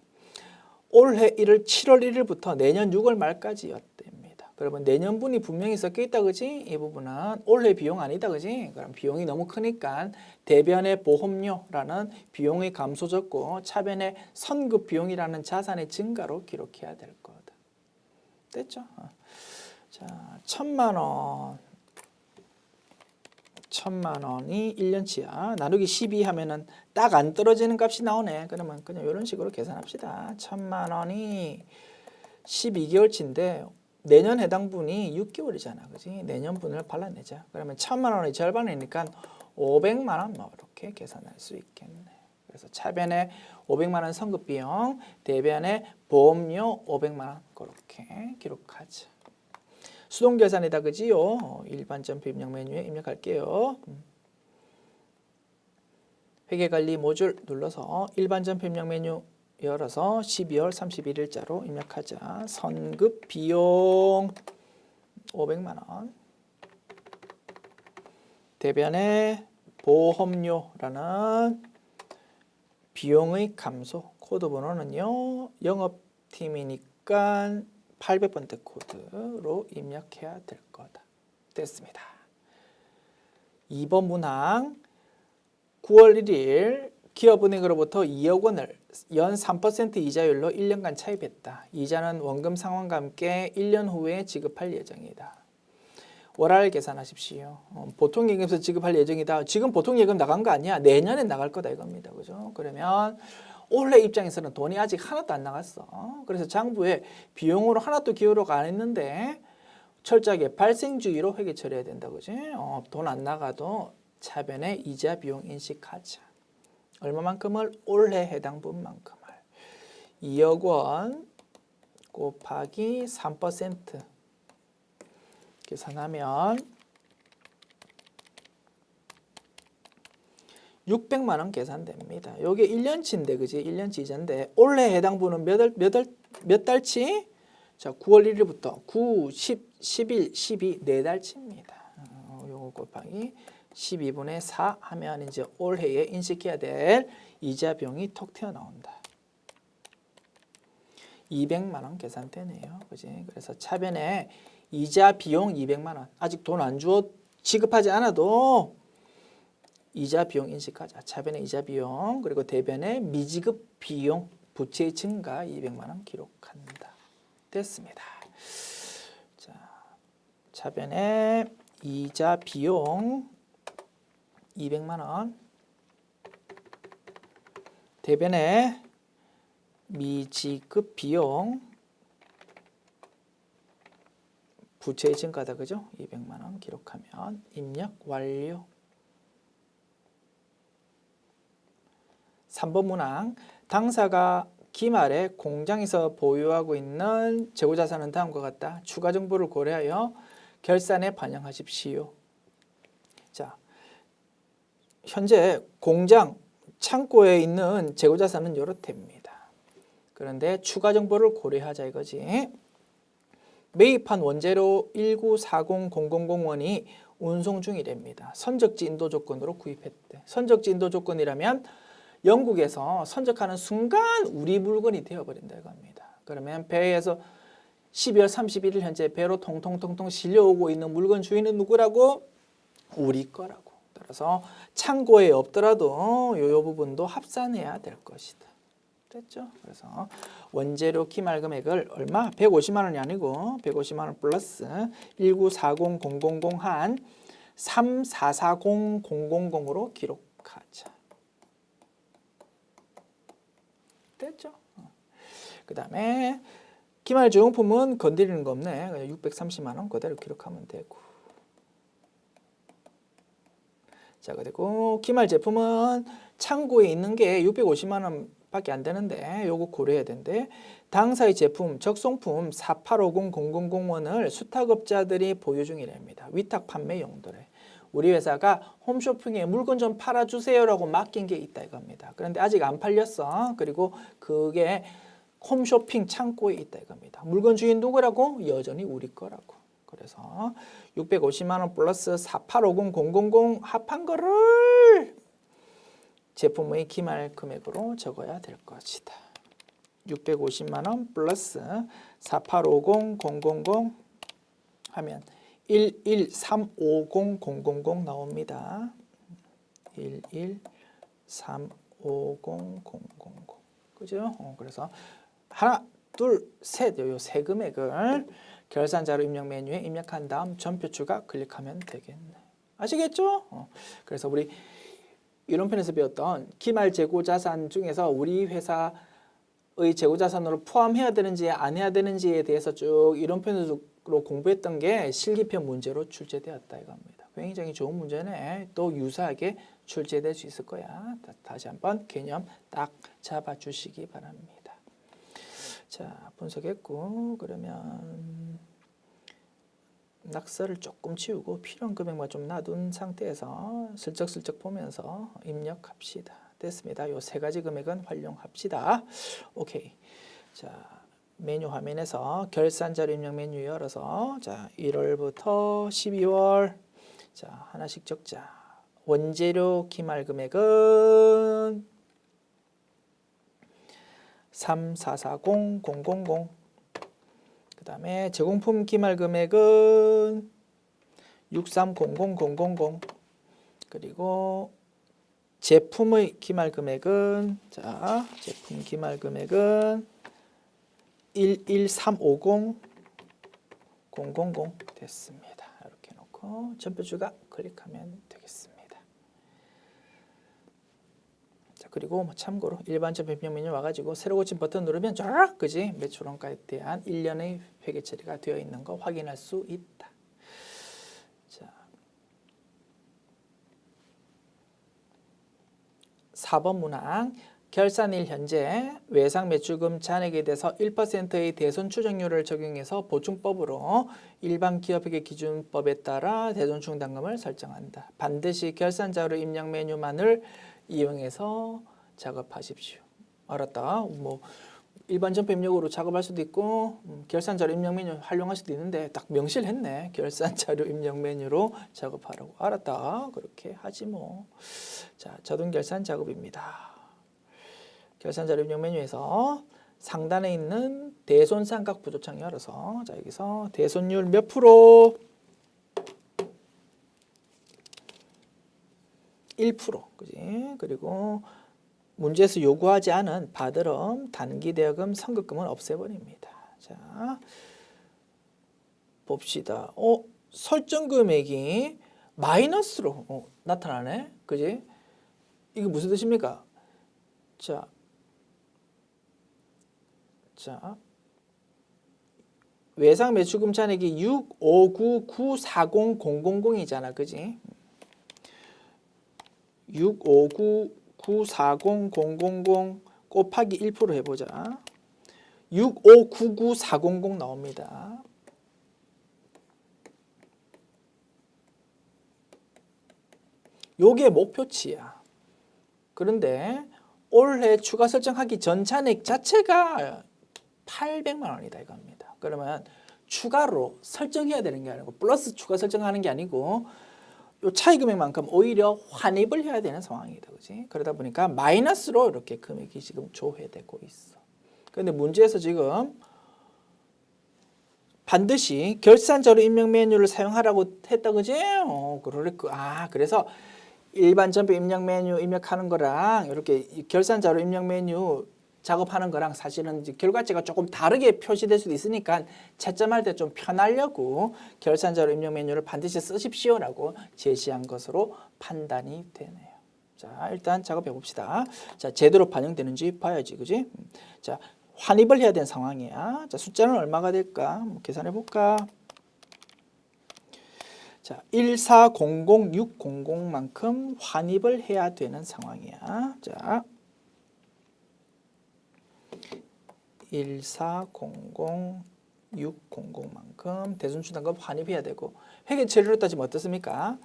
올해 1월 7월 1일부터 내년 6월 말까지였답니다. 그러면 내년분이 분명히 섞여 있다, 그지? 이 부분은 올해 비용 아니다, 그지? 그럼 비용이 너무 크니까 대변의 보험료라는 비용의 감소 적고 차변의 선급 비용이라는 자산의 증가로 기록해야 될 거다. 됐죠? 자, 1,000만 원. 1,000만 원이 1년치야. 나누기 12 하면은 딱 안 떨어지는 값이 나오네. 그러면 그냥 이런 식으로 계산합시다. 1,000만 원이 12개월치인데 내년 해당 분이 6개월이잖아. 그지? 내년 분을 발라내자. 그러면 1,000만 원의 절반이니까 500만 원 뭐 이렇게 계산할 수 있겠네. 그래서 차변에 500만 원 선급 비용, 대변에 보험료 500만 원 그렇게 기록하자. 수동 계산이다 그지요? 일반 점표 입력 메뉴에 입력할게요. 회계관리 모듈 눌러서 일반 점표 입력 메뉴 열어서 12월 31일자로 입력하자. 선급 비용 500만 원. 대변에 보험료라는 비용의 감소 코드 번호는요. 영업팀이니까 800번대 코드로 입력해야 될 거다. 됐습니다. 2번 문항 9월 1일 기업은행으로부터 2억 원을 연 3% 이자율로 1년간 차입했다. 이자는 원금 상환과 함께 1년 후에 지급할 예정이다. 월할 계산하십시오. 보통예금에서 지급할 예정이다. 지금 보통예금 나간 거 아니야. 내년에 나갈 거다 이겁니다. 그죠? 그러면 올해 입장에서는 돈이 아직 하나도 안 나갔어. 그래서 장부에 비용으로 하나도 기여료가 안 했는데 철저하게 발생주의로 회계 처리해야 된다. 그지? 돈 안 나가도 차변에 이자 비용 인식하자. 얼마만큼을? 올해 해당 분만큼을. 2억 원 곱하기 3% 계산하면 600만 원 계산됩니다. 요게 1년치인데 그지? 1년치 이자인데 올해 해당 분은 몇 달치? 자, 9월 1일부터 9, 10, 11, 12 4달치입니다. 요거 곱하기 12분의 4 하면 이제 올해에 인식해야 될 이자 비용이 톡 튀어나온다. 200만 원 계산되네요. 그지? 그래서 차변에 이자 비용 200만 원. 아직 돈 안 주어 지급하지 않아도 이자 비용 인식하자. 차변에 이자 비용 그리고 대변에 미지급 비용 부채의 증가 200만 원 기록한다. 됐습니다. 자, 차변에 이자 비용 200만 원 대변에 미지급 비용 부채의 증가다. 그죠? 200만 원 기록하면 입력 완료. 3번 문항 당사가 기말에 공장에서 보유하고 있는 재고자산은 다음과 같다. 추가 정보를 고려하여 결산에 반영하십시오. 자, 현재 공장 창고에 있는 재고자산은 이렇답니다. 그런데 추가 정보를 고려하자 이거지. 매입한 원재료 1940000원이 운송 중이랍니다. 선적지 인도 조건으로 구입했대. 선적지 인도 조건이라면 영국에서 선적하는 순간 우리 물건이 되어버린다 이겁니다. 그러면 배에서 12월 31일 현재 배로 통통통통 실려오고 있는 물건 주인은 누구라고? 우리 거라고. 따라서 창고에 없더라도 요 부분도 합산해야 될 것이다. 됐죠? 그래서 원재료 기말 금액을 얼마? 150만 원이 아니고 150만 원 플러스 1940000 한 344000으로 기록하자. 됐죠? 그 다음에 기말 조용품은 건드리는 거 없네. 그냥 630만 원 그대로 기록하면 되고. 자, 그리고 기말 제품은 창고에 있는 게 650만 원 밖에 안 되는데 요거 고려해야 되는데 당사의 제품, 적송품 4850000원을 수탁업자들이 보유 중이랍니다. 위탁 판매 용도래. 우리 회사가 홈쇼핑에 물건 좀 팔아주세요라고 맡긴 게 있다 이겁니다. 그런데 아직 안 팔렸어. 그리고 그게 홈쇼핑 창고에 있다 이겁니다. 물건 주인 누구라고? 여전히 우리 거라고. 그래서 650만 원 플러스 4850000 합한 거를 제품의 기말 금액으로 적어야 될 것이다. 650만 원 플러스 4850000 하면 1135000 나옵니다. 1135000. 그죠? 그래서 하나, 둘, 셋 요 세 금액을 결산자료 입력 메뉴에 입력한 다음 전표 추가 클릭하면 되겠네. 아시겠죠? 그래서 우리 이론편에서 배웠던 기말 재고자산 중에서 우리 회사의 재고자산으로 포함해야 되는지 안 해야 되는지에 대해서 쭉 이론편으로 공부했던 게 실기편 문제로 출제되었다 이겁니다. 굉장히 좋은 문제네. 또 유사하게 출제될 수 있을 거야. 다시 한번 개념 딱 잡아주시기 바랍니다. 자, 분석했고 그러면 낙서를 조금 치우고 필요한 금액만 좀 놔둔 상태에서 슬쩍슬쩍 보면서 입력합시다. 됐습니다. 요 세 가지 금액은 활용합시다. 오케이. 자, 메뉴 화면에서 결산자료 입력 메뉴 열어서 자, 1월부터 12월 자, 하나씩 적자. 원재료 기말 금액은 3440000. 그 다음에 제공품 기말 금액은 6300000. 그리고 제품의 기말 금액은 자, 제품 기말 금액은 11350 000 됐습니다. 이렇게 놓고 전표주가 클릭하면 되겠습니다. 자, 그리고 참고로 일반 전표 입력 메뉴 와가지고 새로 고침 버튼 누르면 쫙 그지 매출원가에 대한 1년의 회계 처리가 되어 있는 거 확인할 수 있다. 자, 4번 문항 결산일 현재 외상 매출금 잔액에 대해서 1%의 대손 추정률을 적용해서 보충법으로 일반 기업회계 기준법에 따라 대손 충당금을 설정한다. 반드시 결산자료 입력 메뉴만을 이용해서 작업하십시오. 알았다. 뭐 일반 전표 입력으로 작업할 수도 있고 결산자료 입력 메뉴 활용할 수도 있는데 딱 명시를 했네. 결산자료 입력 메뉴로 작업하라고. 알았다. 그렇게 하지 뭐. 자, 자동 결산 작업입니다. 결산자료 입력 메뉴에서 상단에 있는 대손 삼각 부조창 열어서 자, 여기서 대손율 몇 프로? 1%. 그지? 그리고 문제에서 요구하지 않은 바드럼, 단기대여금, 선급금은 없애버립니다. 자, 봅시다. 설정 금액이 마이너스로 나타나네. 그지? 이게 무슨 뜻입니까? 자, 외상 매출금 잔액이 659940000이잖아. 그지? 659940000 곱하기 1% 해보자. 6599400 나옵니다. 요게 목표치야. 그런데 올해 추가 설정하기 전 잔액 자체가 800만 원이다 이겁니다. 그러면 추가로 설정해야 되는 게 아니고 플러스 추가 설정하는 게 아니고 요 차이 금액만큼 오히려 환입을 해야 되는 상황이다. 그지? 그러다 보니까 마이너스로 이렇게 금액이 지금 조회되고 있어. 그런데 문제에서 지금 반드시 결산자료 입력 메뉴를 사용하라고 했다. 그지? 그래서 일반 전표 입력 메뉴 입력하는 거랑 이렇게 결산자료 입력 메뉴 작업하는 거랑 사실은 이제 결과치가 조금 다르게 표시될 수도 있으니까 채점할 때 좀 편하려고 결산자료 입력 메뉴를 반드시 쓰십시오라고 제시한 것으로 판단이 되네요. 자, 일단 작업해 봅시다. 자, 제대로 반영되는지 봐야지, 그지? 자, 환입을 해야 되는 상황이야. 자, 숫자는 얼마가 될까? 계산해 볼까? 자, 1400600만큼 환입을 해야 되는 상황이야. 자, 1400600만큼 대손충당금 환입해야 되고 회계 처리로 따지면 어떻습니까?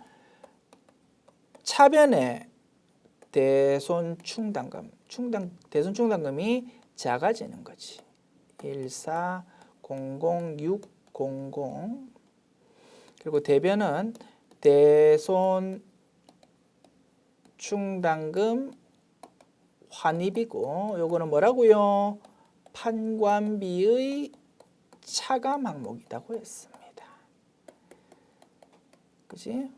차변에 대손충당금, 대손충당금이 작아지는 거지. 1400600 그리고 대변은 대손충당금 환입이고 요거는 뭐라고요? 판관비의 차감 항목이라고 했습니다. 그지?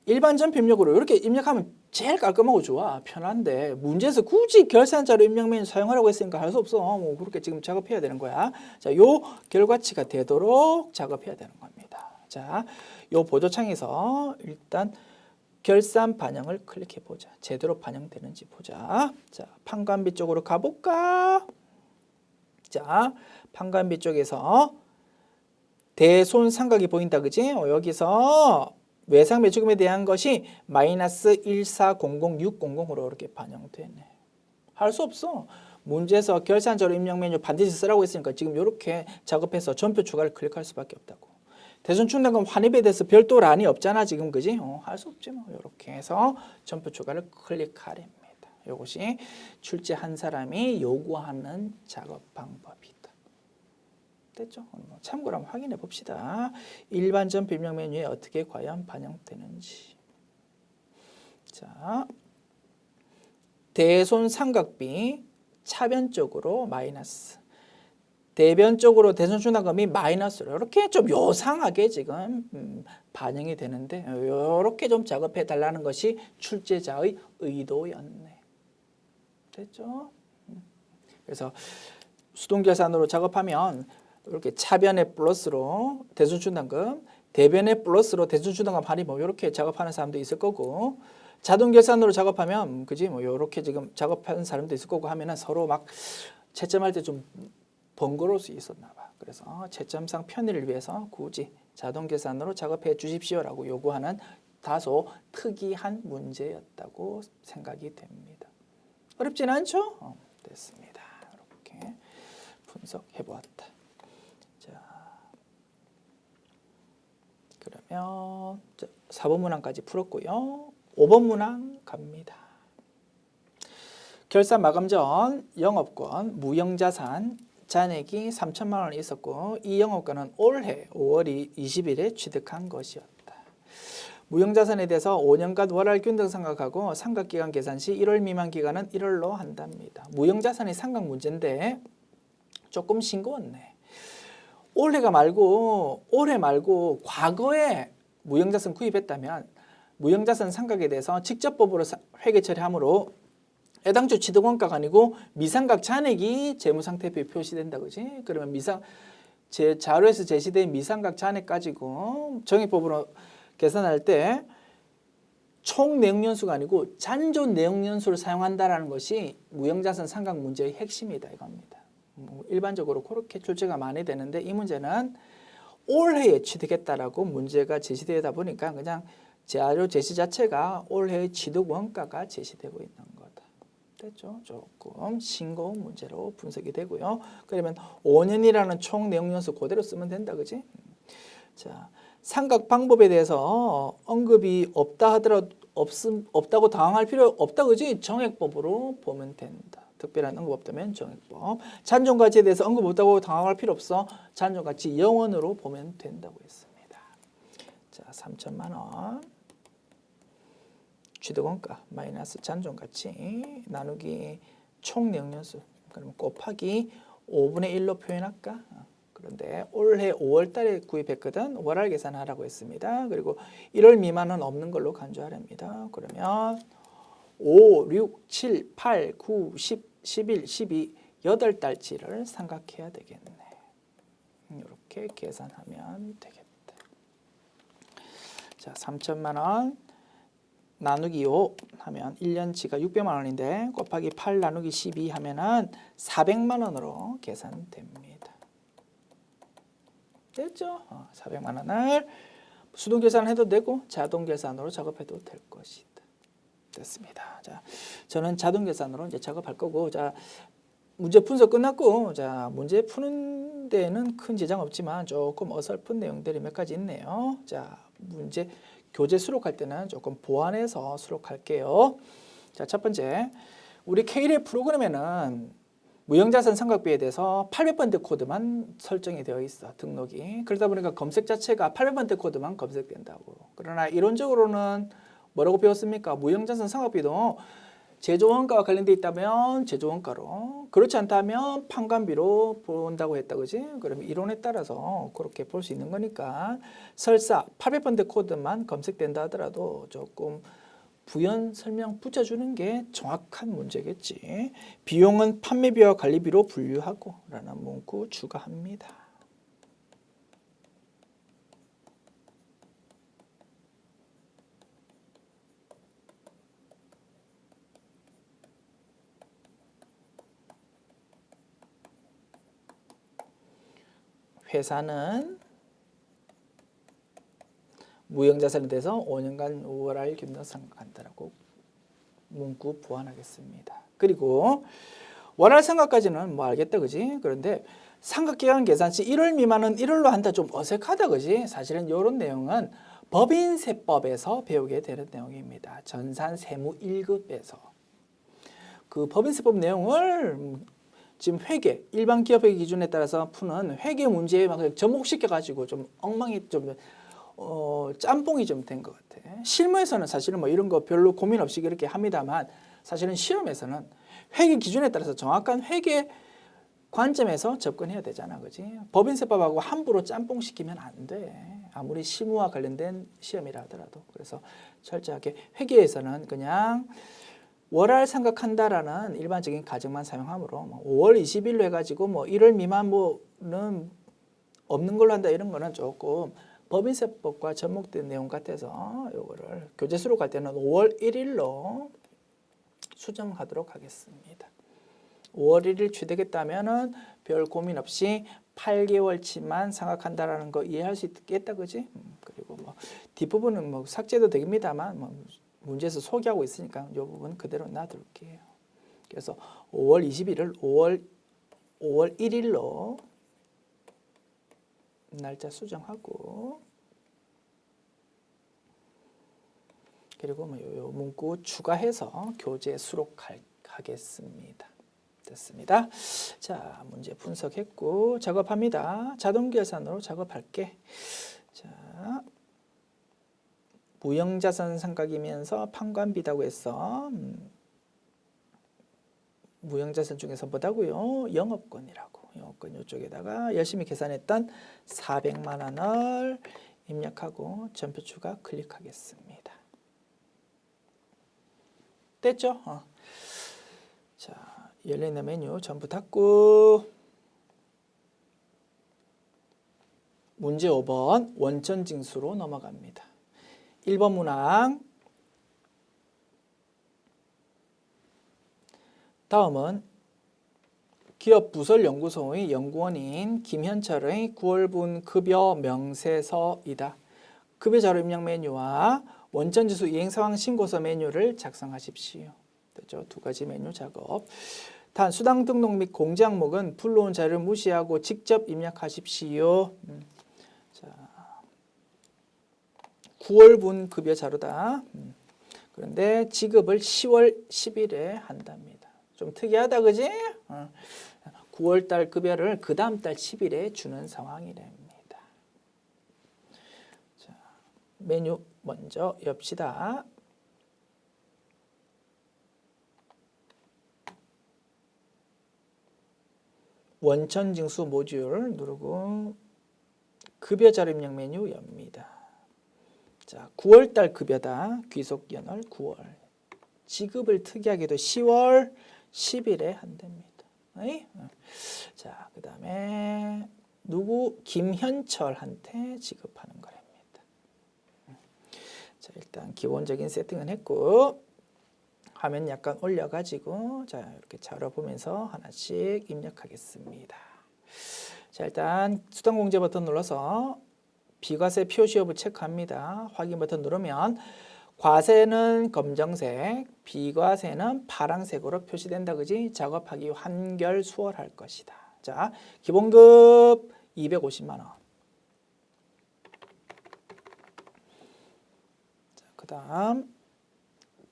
일반 전표 입력으로 이렇게 입력하면 제일 깔끔하고 좋아. 편한데 문제에서 굳이 결산자료 입력 메뉴 사용하라고 했으니까 할 수 없어. 뭐 그렇게 지금 작업해야 되는 거야. 자, 요 결과치가 되도록 작업해야 되는 겁니다. 자, 요 보조창에서 일단 결산 반영을 클릭해 보자. 제대로 반영되는지 보자. 자, 판관비 쪽으로 가볼까? 자, 판관비 쪽에서 대손상각이 보인다. 그지? 여기서 외상 매출금에 대한 것이 마이너스 1400600으로 이렇게 반영되네. 할 수 없어. 문제에서 결산자료 입력 메뉴 반드시 쓰라고 했으니까 지금 이렇게 작업해서 전표 추가를 클릭할 수밖에 없다고. 대손충당금 환입에 대해서 별도 란이 없잖아 지금. 그지? 할 수 없지 뭐. 이렇게 해서 전표 추가를 클릭하랍니다. 이것이 출제한 사람이 요구하는 작업 방법이다. 됐죠? 참고로 한번 확인해 봅시다. 일반 전표 입력 메뉴에 어떻게 과연 반영되는지. 자, 대손상각비 차변적으로 마이너스, 대변적으로 대손충당금이 마이너스로 이렇게 좀 요상하게 지금 반영이 되는데 이렇게 좀 작업해 달라는 것이 출제자의 의도였네. 됐죠? 그래서 수동계산으로 작업하면 이렇게 차변에 플러스로 대손충당금, 대변에 플러스로 대손충당금 할인 뭐 이렇게 작업하는 사람도 있을 거고, 자동계산으로 작업하면 그지 뭐 이렇게 지금 작업하는 사람도 있을 거고 하면은 서로 막 채점할 때 좀 번거로울 수 있었나 봐. 그래서 채점상 편의를 위해서 굳이 자동계산으로 작업해 주십시오라고 요구하는 다소 특이한 문제였다고 생각이 됩니다. 어렵진 않죠? 됐습니다. 이렇게 분석해 보았다. 자, 그러면 4번 문항까지 풀었고요. 5번 문항 갑니다. 결산 마감 전 영업권, 무형자산, 잔액이 3천만 원이 있었고 이 영업권은 올해 5월 20일에 취득한 것이었다. 무형자산에 대해서 5년간 월할 균등 상각하고 상각기간 계산 시 1월 미만 기간은 1월로 한답니다. 무형자산이 상각 문제인데 조금 싱거웠네. 올해 말고 과거에 무형자산 구입했다면 무형자산 상각에 대해서 직접법으로 회계 처리하므로 해당 주 취득원가가 아니고 미상각 잔액이 재무상태표에 표시된다. 그지? 그러면 제 자료에서 제시된 미상각 잔액 가지고 정액법으로 계산할 때 총 내용연수가 아니고 잔존 내용연수를 사용한다라는 것이 무형자산 상각 문제의 핵심이다 이겁니다. 일반적으로 그렇게 출제가 많이 되는데 이 문제는 올해에 취득했다라고 문제가 제시되다 보니까 그냥 자료 제시 자체가 올해의 취득 원가가 제시되고 있는 거다. 됐죠? 조금 싱거운 문제로 분석이 되고요. 그러면 5년이라는 총 내용연수 그대로 쓰면 된다. 그지? 자, 상각 방법에 대해서 언급이 없다 하더라도 없다고 당황할 필요 없다. 그지? 정액법으로 보면 된다. 특별한 언급 없다면 정액법. 잔존가치에 대해서 언급 없다고 당황할 필요 없어. 잔존가치 0원으로 보면 된다고 했습니다. 자, 3천만 원. 취득원가 마이너스 잔존가치 나누기 총 내용연수. 그러면 곱하기 5분의 1로 표현할까? 그런데 올해 5월 달에 구입했거든. 월할 계산하라고 했습니다. 그리고 1월 미만은 없는 걸로 간주하랍니다. 그러면 5, 6, 7, 8, 9, 10, 11, 12, 8달치를 삼각해야 되겠네. 이렇게 계산하면 되겠다. 자, 3천만 원 나누기 5 하면 1년치가 600만 원인데 곱하기 8 나누기 12 하면은 400만 원으로 계산됩니다. 됐죠? 400만 원을 수동 계산을 해도 되고 자동 계산으로 작업해도 될 것이다. 됐습니다. 자, 저는 자동 계산으로 이제 작업할 거고, 자, 문제 분석 끝났고, 자, 문제 푸는 데는 큰 지장 없지만 조금 어설픈 내용들이 몇 가지 있네요. 자, 문제 교재 수록할 때는 조금 보완해서 수록할게요. 자, 첫 번째, 우리 K1의 프로그램에는 무형자산 상각비에 대해서 800번대 코드만 설정이 되어 있어, 등록이. 그러다 보니까 검색 자체가 800번대 코드만 검색된다고. 그러나 이론적으로는 뭐라고 배웠습니까? 무형자산 상각비도 제조원가와 관련되어 있다면 제조원가로, 그렇지 않다면 판관비로 본다고 했다. 그지? 그러면 이론에 따라서 그렇게 볼 수 있는 거니까 설사 800번대 코드만 검색된다 하더라도 조금 부연 설명 붙여주는 게 정확한 문제겠지. 비용은 판매비와 관리비로 분류하고 라는 문구 추가합니다. 회사는 무형자산에 대해서 5년간 월할 기준으로 생각한다라고 문구 보완하겠습니다. 그리고 월할 상각까지는 뭐 알겠다, 그지? 그런데 상각기간 계산시 1월 미만은 1월로 한다, 좀 어색하다, 그지? 사실은 이런 내용은 법인세법에서 배우게 되는 내용입니다. 전산세무 1급에서 그 법인세법 내용을 지금 회계, 일반 기업회계 기준에 따라서 푸는 회계 문제에 막 접목시켜가지고 좀 엉망이 좀 짬뽕이 좀 된 것 같아. 실무에서는 사실은 뭐 이런 거 별로 고민 없이 그렇게 합니다만 사실은 시험에서는 회계 기준에 따라서 정확한 회계 관점에서 접근해야 되잖아, 그지? 법인세법하고 함부로 짬뽕 시키면 안 돼. 아무리 실무와 관련된 시험이라 하더라도. 그래서 철저하게 회계에서는 그냥 월할 생각한다라는 일반적인 가정만 사용하므로 5월 20일로 해가지고 뭐 1월 미만 뭐는 없는 걸로 한다 이런 거는 조금 법인세법과 접목된 내용 같아서 요거를 교재 수록할 때는 5월 1일로 수정하도록 하겠습니다. 5월 1일 취되겠다면은 별 고민 없이 8개월치만 생각한다라는 거 이해할 수 있겠다, 그지? 그리고 뭐 뒷부분은 뭐 삭제도 됩니다만 뭐 문제에서 소개하고 있으니까 이 부분 그대로 놔둘게요. 그래서 5월 21일 5월 1일로 날짜 수정하고 그리고 뭐 요 문구 추가해서 교재 수록하겠습니다. 됐습니다. 자, 문제 분석했고 작업합니다. 자동 계산으로 작업할게. 자, 무형자산 상각이면서 판관비다고 했어. 무형자산 중에서 뭐다고요? 영업권이라고. 영업권 이쪽에다가 열심히 계산했던 400만 원을 입력하고 전표 추가 클릭하겠습니다. 됐죠? 자, 열려있는 메뉴 전부 닫고 문제 5번 원천징수로 넘어갑니다. 1번 문항 다음은 기업부설연구소의 연구원인 김현철의 9월분 급여 명세서이다. 급여자료 입력 메뉴와 원천징수 이행상황 신고서 메뉴를 작성하십시오. 됐죠? 두 가지 메뉴 작업. 단 수당 등록 및 공제 항목은 불러온 자료를 무시하고 직접 입력하십시오. 자, 9월분 급여 자료다. 그런데 지급을 10월 10일에 한답니다. 좀 특이하다, 그지? 9월달 급여를 그 다음 달 10일에 주는 상황이랍니다. 자, 메뉴 먼저 엽시다. 원천징수 모듈 누르고 급여 자료 입력 메뉴 엽니다. 자, 9월달 급여다. 귀속연월 9월. 지급을 특이하게도 10월 10일에 한답니다. 자, 그 다음에 누구? 김현철한테 지급하는 거랍니다. 자, 일단 기본적인 세팅은 했고 화면 약간 올려가지고 자, 이렇게 자료 보면서 하나씩 입력하겠습니다. 자, 일단 수당공제 버튼 눌러서 비과세 표시 여부 체크합니다. 확인 버튼 누르면 과세는 검정색, 비과세는 파란색으로 표시된다, 그지? 작업하기 한결 수월할 것이다. 자, 기본급 250만 원. 자, 그다음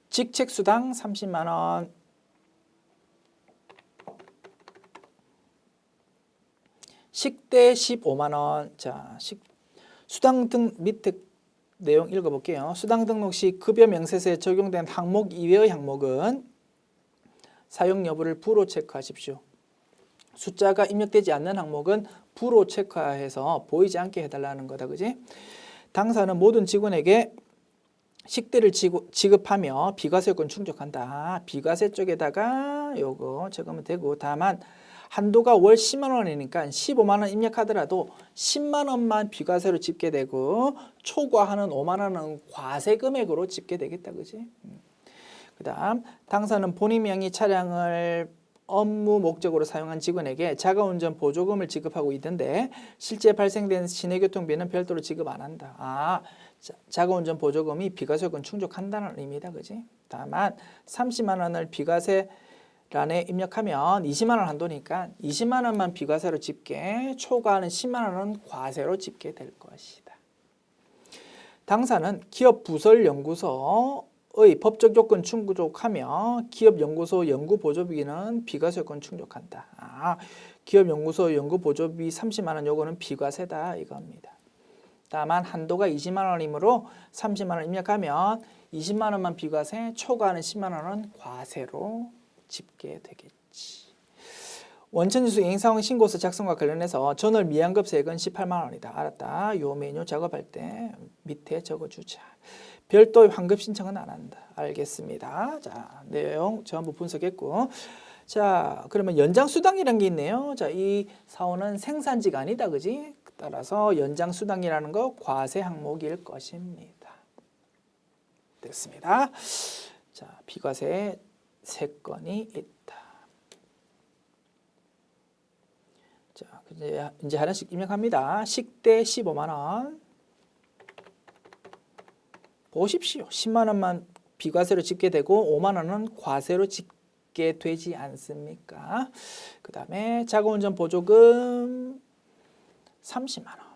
직책수당 30만 원. 식대 15만 원. 자, 수당 등 밑에 내용 읽어볼게요. 수당 등록 시 급여 명세서에 적용된 항목 이외의 항목은 사용 여부를 부로 체크하십시오. 숫자가 입력되지 않는 항목은 부로 체크해서 보이지 않게 해달라는 거다, 그지? 당사는 모든 직원에게 식대를 지급하며 비과세요건 충족한다. 비과세 쪽에다가 요거 적으면 되고, 다만 한도가 월 10만 원이니까 15만 원 입력하더라도 10만 원만 비과세로 집계되고 초과하는 5만 원은 과세 금액으로 집계되겠다, 그지? 그다음 당사는 본인 명의 차량을 업무 목적으로 사용한 직원에게 자가운전 보조금을 지급하고 있는데 실제 발생된 시내교통비는 별도로 지급 안 한다. 자, 자가운전 보조금이 비과세요건 충족한다는 의미다, 그지? 다만 30만 원을 비과세란에 입력하면 20만 원 한도니까 20만 원만 비과세로 집계, 초과하는 10만 원은 과세로 집계될 것이다. 당사는 기업부설연구소의 법적 요건 충족하며 기업연구소 연구보조비는 비과세요건 충족한다. 기업연구소 연구보조비 30만 원 요거는 비과세다 이겁니다. 다만 한도가 20만 원이므로 30만 원 입력하면 20만 원만 비과세, 초과하는 10만 원은 과세로 집계되겠지. 원천지수 행사원 신고서 작성과 관련해서 전월 미환급세액은 18만 원이다. 알았다. 요 메뉴 작업할 때 밑에 적어주자. 별도의 환급 신청은 안 한다. 알겠습니다. 자, 내용 전부 분석했고. 자, 그러면 연장수당이라는 게 있네요. 자, 이 사원은 생산지가 아니다. 그지? 따라서 연장수당이라는 거 과세 항목일 것입니다. 됐습니다. 자, 비과세 3건이 있다. 자, 이제 하나씩 입력합니다. 식대 15만 원. 보십시오. 10만 원만 비과세로 집계되고 5만 원은 과세로 집계되지 않습니까? 그 다음에 자가운전 보조금 30만 원.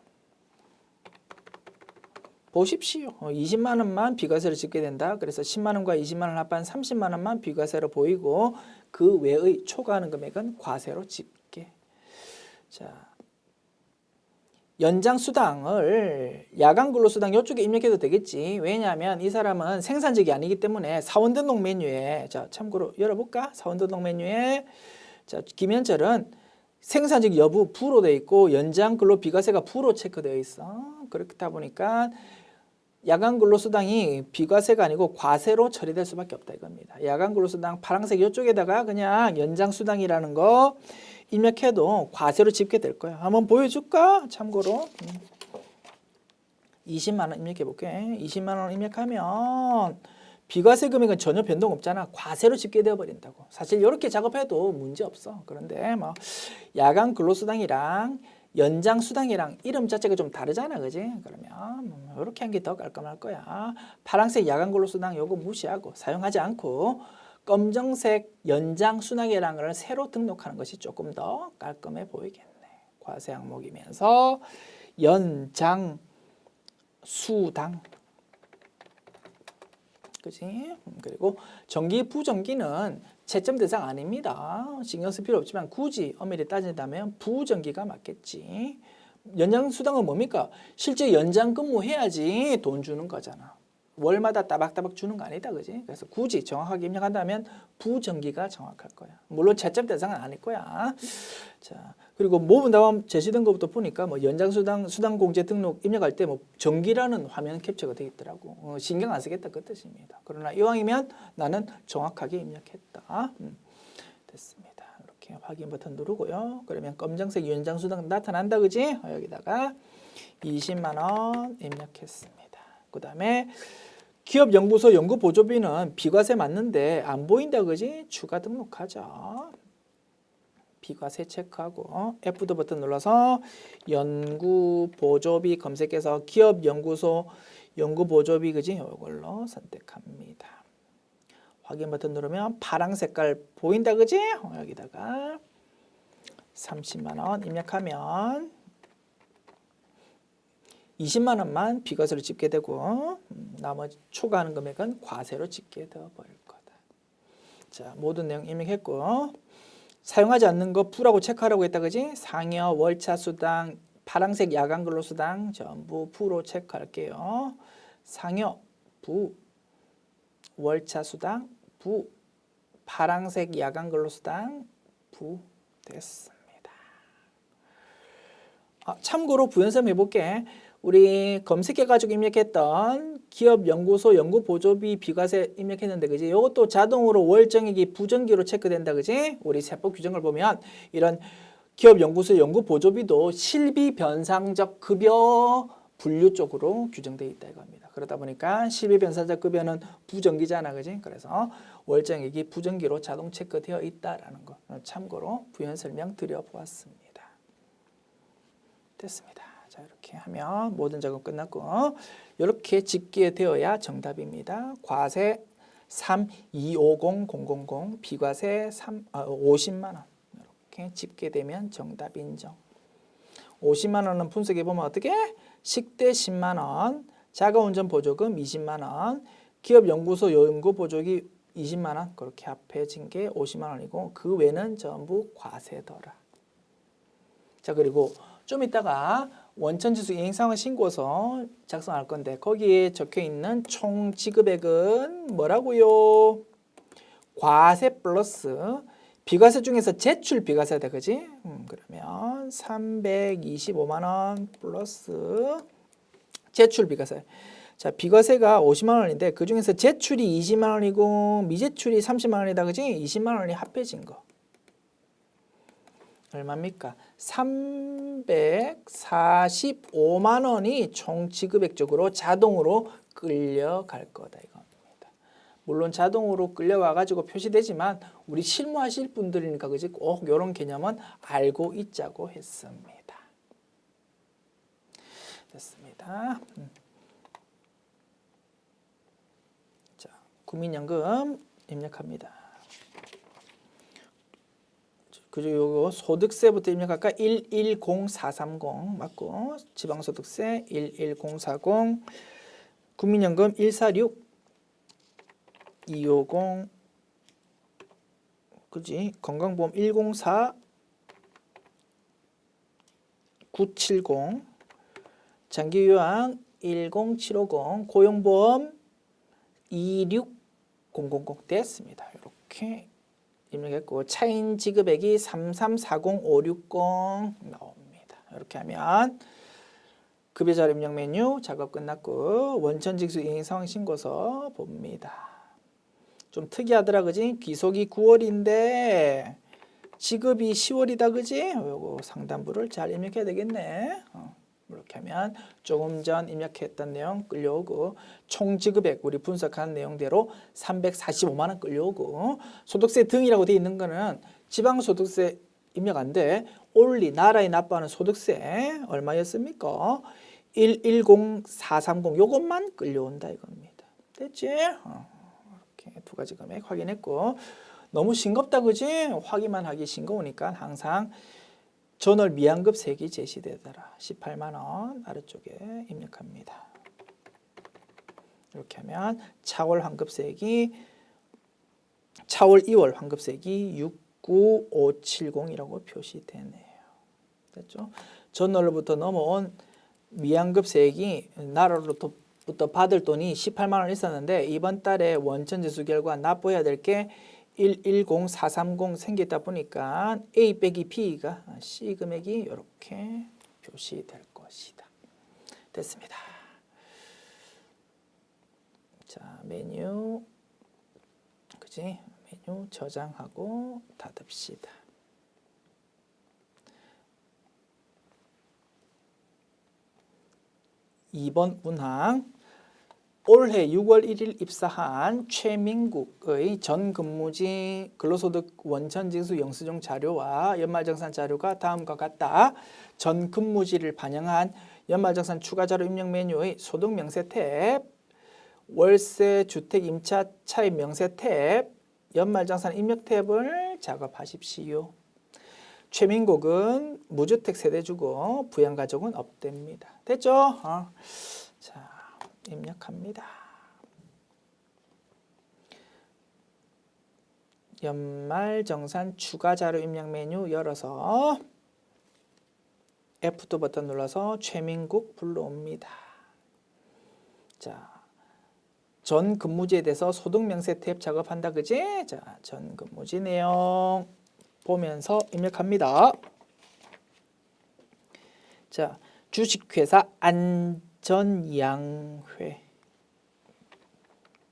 보십시오. 20만 원만 비과세로 집계된다. 그래서 10만 원과 20만 원 합한 30만 원만 비과세로 보이고 그 외의 초과하는 금액은 과세로 집계. 자, 연장수당을 야간근로수당 이쪽에 입력해도 되겠지. 왜냐하면 이 사람은 생산직이 아니기 때문에 사원등록 메뉴에, 자, 참고로 열어볼까? 사원등록 메뉴에, 자, 김현철은 생산직 여부 부로 되어 있고 연장근로 비과세가 부로 체크되어 있어. 그렇다 보니까 야간근로수당이 비과세가 아니고 과세로 처리될 수밖에 없다 이겁니다. 야간근로수당 파란색 이쪽에다가 그냥 연장수당이라는 거 입력해도 과세로 집계될 거야. 한번 보여줄까? 참고로 20만 원 입력해 볼게. 20만 원 입력하면 비과세 금액은 전혀 변동 없잖아. 과세로 집계되어 버린다고. 사실 이렇게 작업해도 문제 없어. 그런데 뭐 야간 근로수당이랑 연장 수당이랑 이름 자체가 좀 다르잖아, 그지? 그러면 이렇게 한 게 더 깔끔할 거야. 파란색 야간 근로수당 요거 무시하고 사용하지 않고 검정색 연장 수당이라는 걸 새로 등록하는 것이 조금 더 깔끔해 보이겠네. 과세 항목이면서 연장 수당. 그지? 그리고 정기 부정기는 채점 대상 아닙니다. 신경 쓸 필요 없지만 굳이 엄밀히 따진다면 부정기가 맞겠지. 연장 수당은 뭡니까? 실제 연장 근무해야지 돈 주는 거잖아. 월마다 따박따박 주는 거 아니다, 그지? 그래서 굳이 정확하게 입력한다면 부정기가 정확할 거야. 물론 채점 대상은 아닐 거야. 자, 그리고 모분담합 제시된 것부터 보니까 뭐 연장수당, 수당공제 등록 입력할 때 뭐 정기라는 화면 캡처가 되어 있더라고. 신경 안 쓰겠다 그 뜻입니다. 그러나 이왕이면 나는 정확하게 입력했다. 됐습니다. 이렇게 확인 버튼 누르고요. 그러면 검정색 연장수당 나타난다, 그지? 여기다가 20만 원 입력했습니다. 그 다음에 기업연구소 연구보조비는 비과세 맞는데 안 보인다, 그지? 추가 등록하자. 비과세 체크하고 F2 버튼 눌러서 연구보조비 검색해서 기업연구소 연구보조비, 그지? 이걸로 선택합니다. 확인 버튼 누르면 파란 색깔 보인다, 그지? 여기다가 30만 원 입력하면 20만 원만 비과세로 집계되고 나머지 초과하는 금액은 과세로 집계되어 버릴 거다. 자, 모든 내용 입력했고 사용하지 않는 거 부라고 체크하라고 했다, 그지? 상여, 월차 수당, 파란색 야간 근로 수당 전부 부로 체크할게요. 상여, 부, 월차 수당, 부, 파란색 야간 근로 수당, 부 됐습니다. 참고로 부연설 해볼게. 우리 검색해가지고 입력했던 기업연구소 연구보조비 비과세 입력했는데, 그지? 이것도 자동으로 월정액이 부정기로 체크된다, 그지? 우리 세법 규정을 보면 이런 기업연구소 연구보조비도 실비변상적 급여 분류 쪽으로 규정되어 있다 이겁니다. 그러다 보니까 실비변상적 급여는 부정기잖아, 그지? 그래서 월정액이 부정기로 자동 체크되어 있다라는 거 참고로 부연 설명 드려보았습니다. 됐습니다. 자, 이렇게 하면 모든 작업 끝났고 이렇게 집계 되어야 정답입니다. 과세 3250000, 비과세 50만 원. 이렇게 집계되면 정답 인정. 50만 원은 분석해 보면 어떻게? 식대 10만 원, 자가운전 보조금 20만 원, 기업 연구소 연구 보조기 20만 원, 그렇게 합해진 게 50만 원이고 그 외는 전부 과세더라. 자, 그리고 좀 이따가 원천지수 이행상황 신고서 작성할 건데 거기에 적혀 있는 총 지급액은 뭐라고요? 과세 플러스 비과세 중에서 제출 비과세다, 그지? 그러면 325만 원 플러스 제출 비과세. 자, 비과세가 50만 원인데 그 중에서 제출이 20만 원이고 미제출이 30만 원이다, 그지? 20만 원이 합해진 거. 얼마입니까? 345만 원이 총 지급액적으로 자동으로 끌려갈 거다 이겁니다. 물론 자동으로 끌려와 가지고 표시되지만 우리 실무하실 분들이니까 그지 꼭 이런 개념은 알고 있자고 했습니다. 됐습니다. 자, 국민연금 입력합니다. 그리고 소득세부터 입력할까? 110430 맞고 지방소득세 11040 국민연금 146 250 그지? 건강보험 104 970 장기요양 10750 고용보험 26000 됐습니다. 이렇게 입력했고 차인 지급액이 3340560 나옵니다. 이렇게 하면 급여자료 입력 메뉴 작업 끝났고 원천징수 이행상황 신고서 봅니다. 좀 특이하더라, 그지? 귀속이 9월인데 지급이 10월이다, 그지? 요거 상단부를 잘 입력해야 되겠네. 이렇게 하면 조금 전 입력했던 내용 끌려오고 총 지급액 우리 분석한 내용대로 345만 원 끌려오고 소득세 등이라고 되어 있는 거는 지방소득세 입력 안 돼. 올리 나라에 납부하는 소득세 얼마였습니까? 110430 요것만 끌려온다 이겁니다. 됐지? 이렇게 두 가지 금액 확인했고 너무 싱겁다, 그지? 확인만 하기 싱거우니까 항상 전월 미환급 세기 제시되더라. 18만 원 아래쪽에 입력합니다. 이렇게 하면 차월 환급세기 차월 2월 환급세기 69570이라고 표시되네요. 됐죠? 전월로부터 넘어온 미환급 세액이 나라로부터 받을 돈이 18만 원 있었는데 이번 달에 원천지수 결과 납부해야 될 게 110430 생겼다 보니까 A 빼기 B가 C 금액이 이렇게 표시될 것이다. 됐습니다. 자, 메뉴 그지? 메뉴 저장하고 닫읍시다. (2번) 문항 올해 6월 1일 입사한 최민국의 전 근무지 근로소득 원천징수 영수증 자료와 연말정산 자료가 다음과 같다. 전 근무지를 반영한 연말정산 추가 자료 입력 메뉴의 소득 명세 탭, 월세 주택 임차 차입 명세 탭, 연말정산 입력 탭을 작업하십시오. 최민국은 무주택 세대주고 부양가족은 없답니다. 됐죠? 자. 입력합니다. 연말정산 추가 자료 입력 메뉴 열어서 F2 버튼 눌러서 최민국 불러옵니다. 자, 전 근무지에 대해서 소득 명세 탭 작업한다, 그지? 자, 전 근무지 내용 보면서 입력합니다. 자, 주식회사 안전양회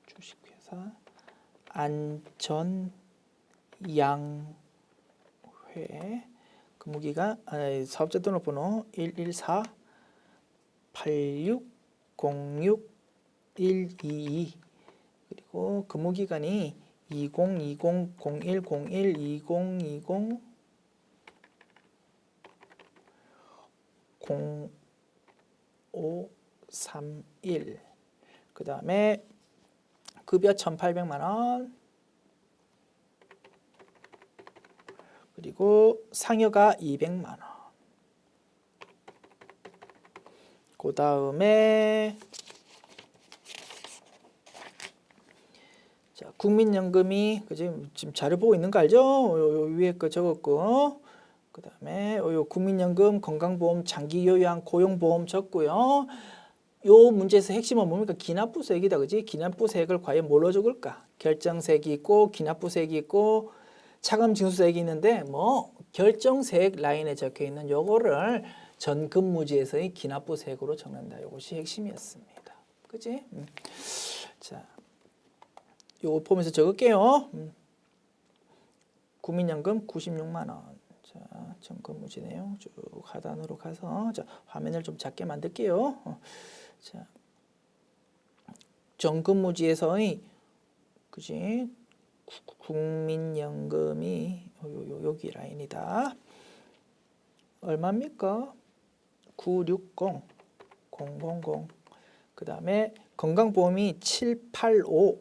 주식회사 안전양회 근무기간 사업자 등록번호 114-8606-122 그리고 근무기간이 2020-01-01 2020 531. 그 다음에 급여 1,800만 원. 그리고 상여가 200만 원. 그 다음에 자, 국민연금이 지금 자료 보고 있는 거 알죠? 요 위에 거 적었고, 그 다음에 요 국민연금, 건강보험, 장기요양, 고용보험 적고요. 요 문제에서 핵심은 뭡니까? 기납부세액이다, 그지? 기납부세액을 과연 뭘로 적을까? 결정세액이 있고, 기납부세액이 있고, 차감징수세액이 있는데, 뭐 결정세액 라인에 적혀 있는 요거를 전 근무지에서의 기납부세액으로 적는다. 요것이 핵심이었습니다. 그지? 자, 요거 보면서 적을게요. 국민연금 96만 원. 자, 전 근무지 내용 쭉 하단으로 가서 자, 화면을 좀 작게 만들게요. 자, 전 근무지에서의 그지? 국민연금이 여기 라인이다. 얼마입니까? 960 000. 그 다음에 건강보험이 785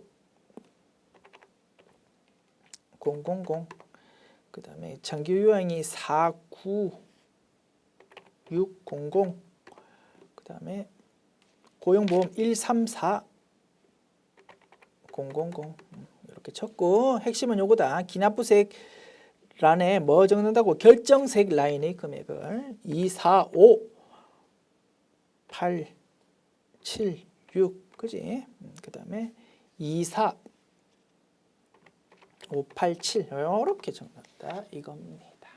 000. 그 다음에 장기요양이 49600. 그 다음에 고용보험 134 000. 이렇게 쳤고, 핵심은 요거다. 기납부세액 란에 뭐 적는다고? 결정세액 라인의 금액을 245 8 7 6 그지? 그 다음에 24 587 이렇게 적는다 이겁니다.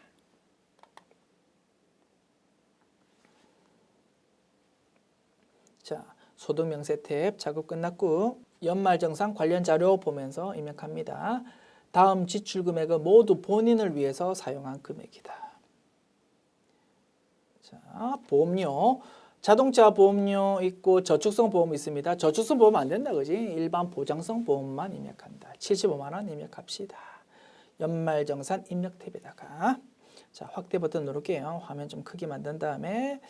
자, 소득명세 탭 작업 끝났고, 연말정산 관련 자료 보면서 입력합니다. 다음 지출 금액은 모두 본인을 위해서 사용한 금액이다. 자, 보험료. 자동차 보험료 있고 저축성 보험 있습니다. 저축성 보험 안 된다, 그지? 일반 보장성 보험만 입력한다. 75만 원 입력합시다. 연말정산 입력 탭에다가 자, 확대 버튼 누를게요. 화면 좀 크게 만든 다음에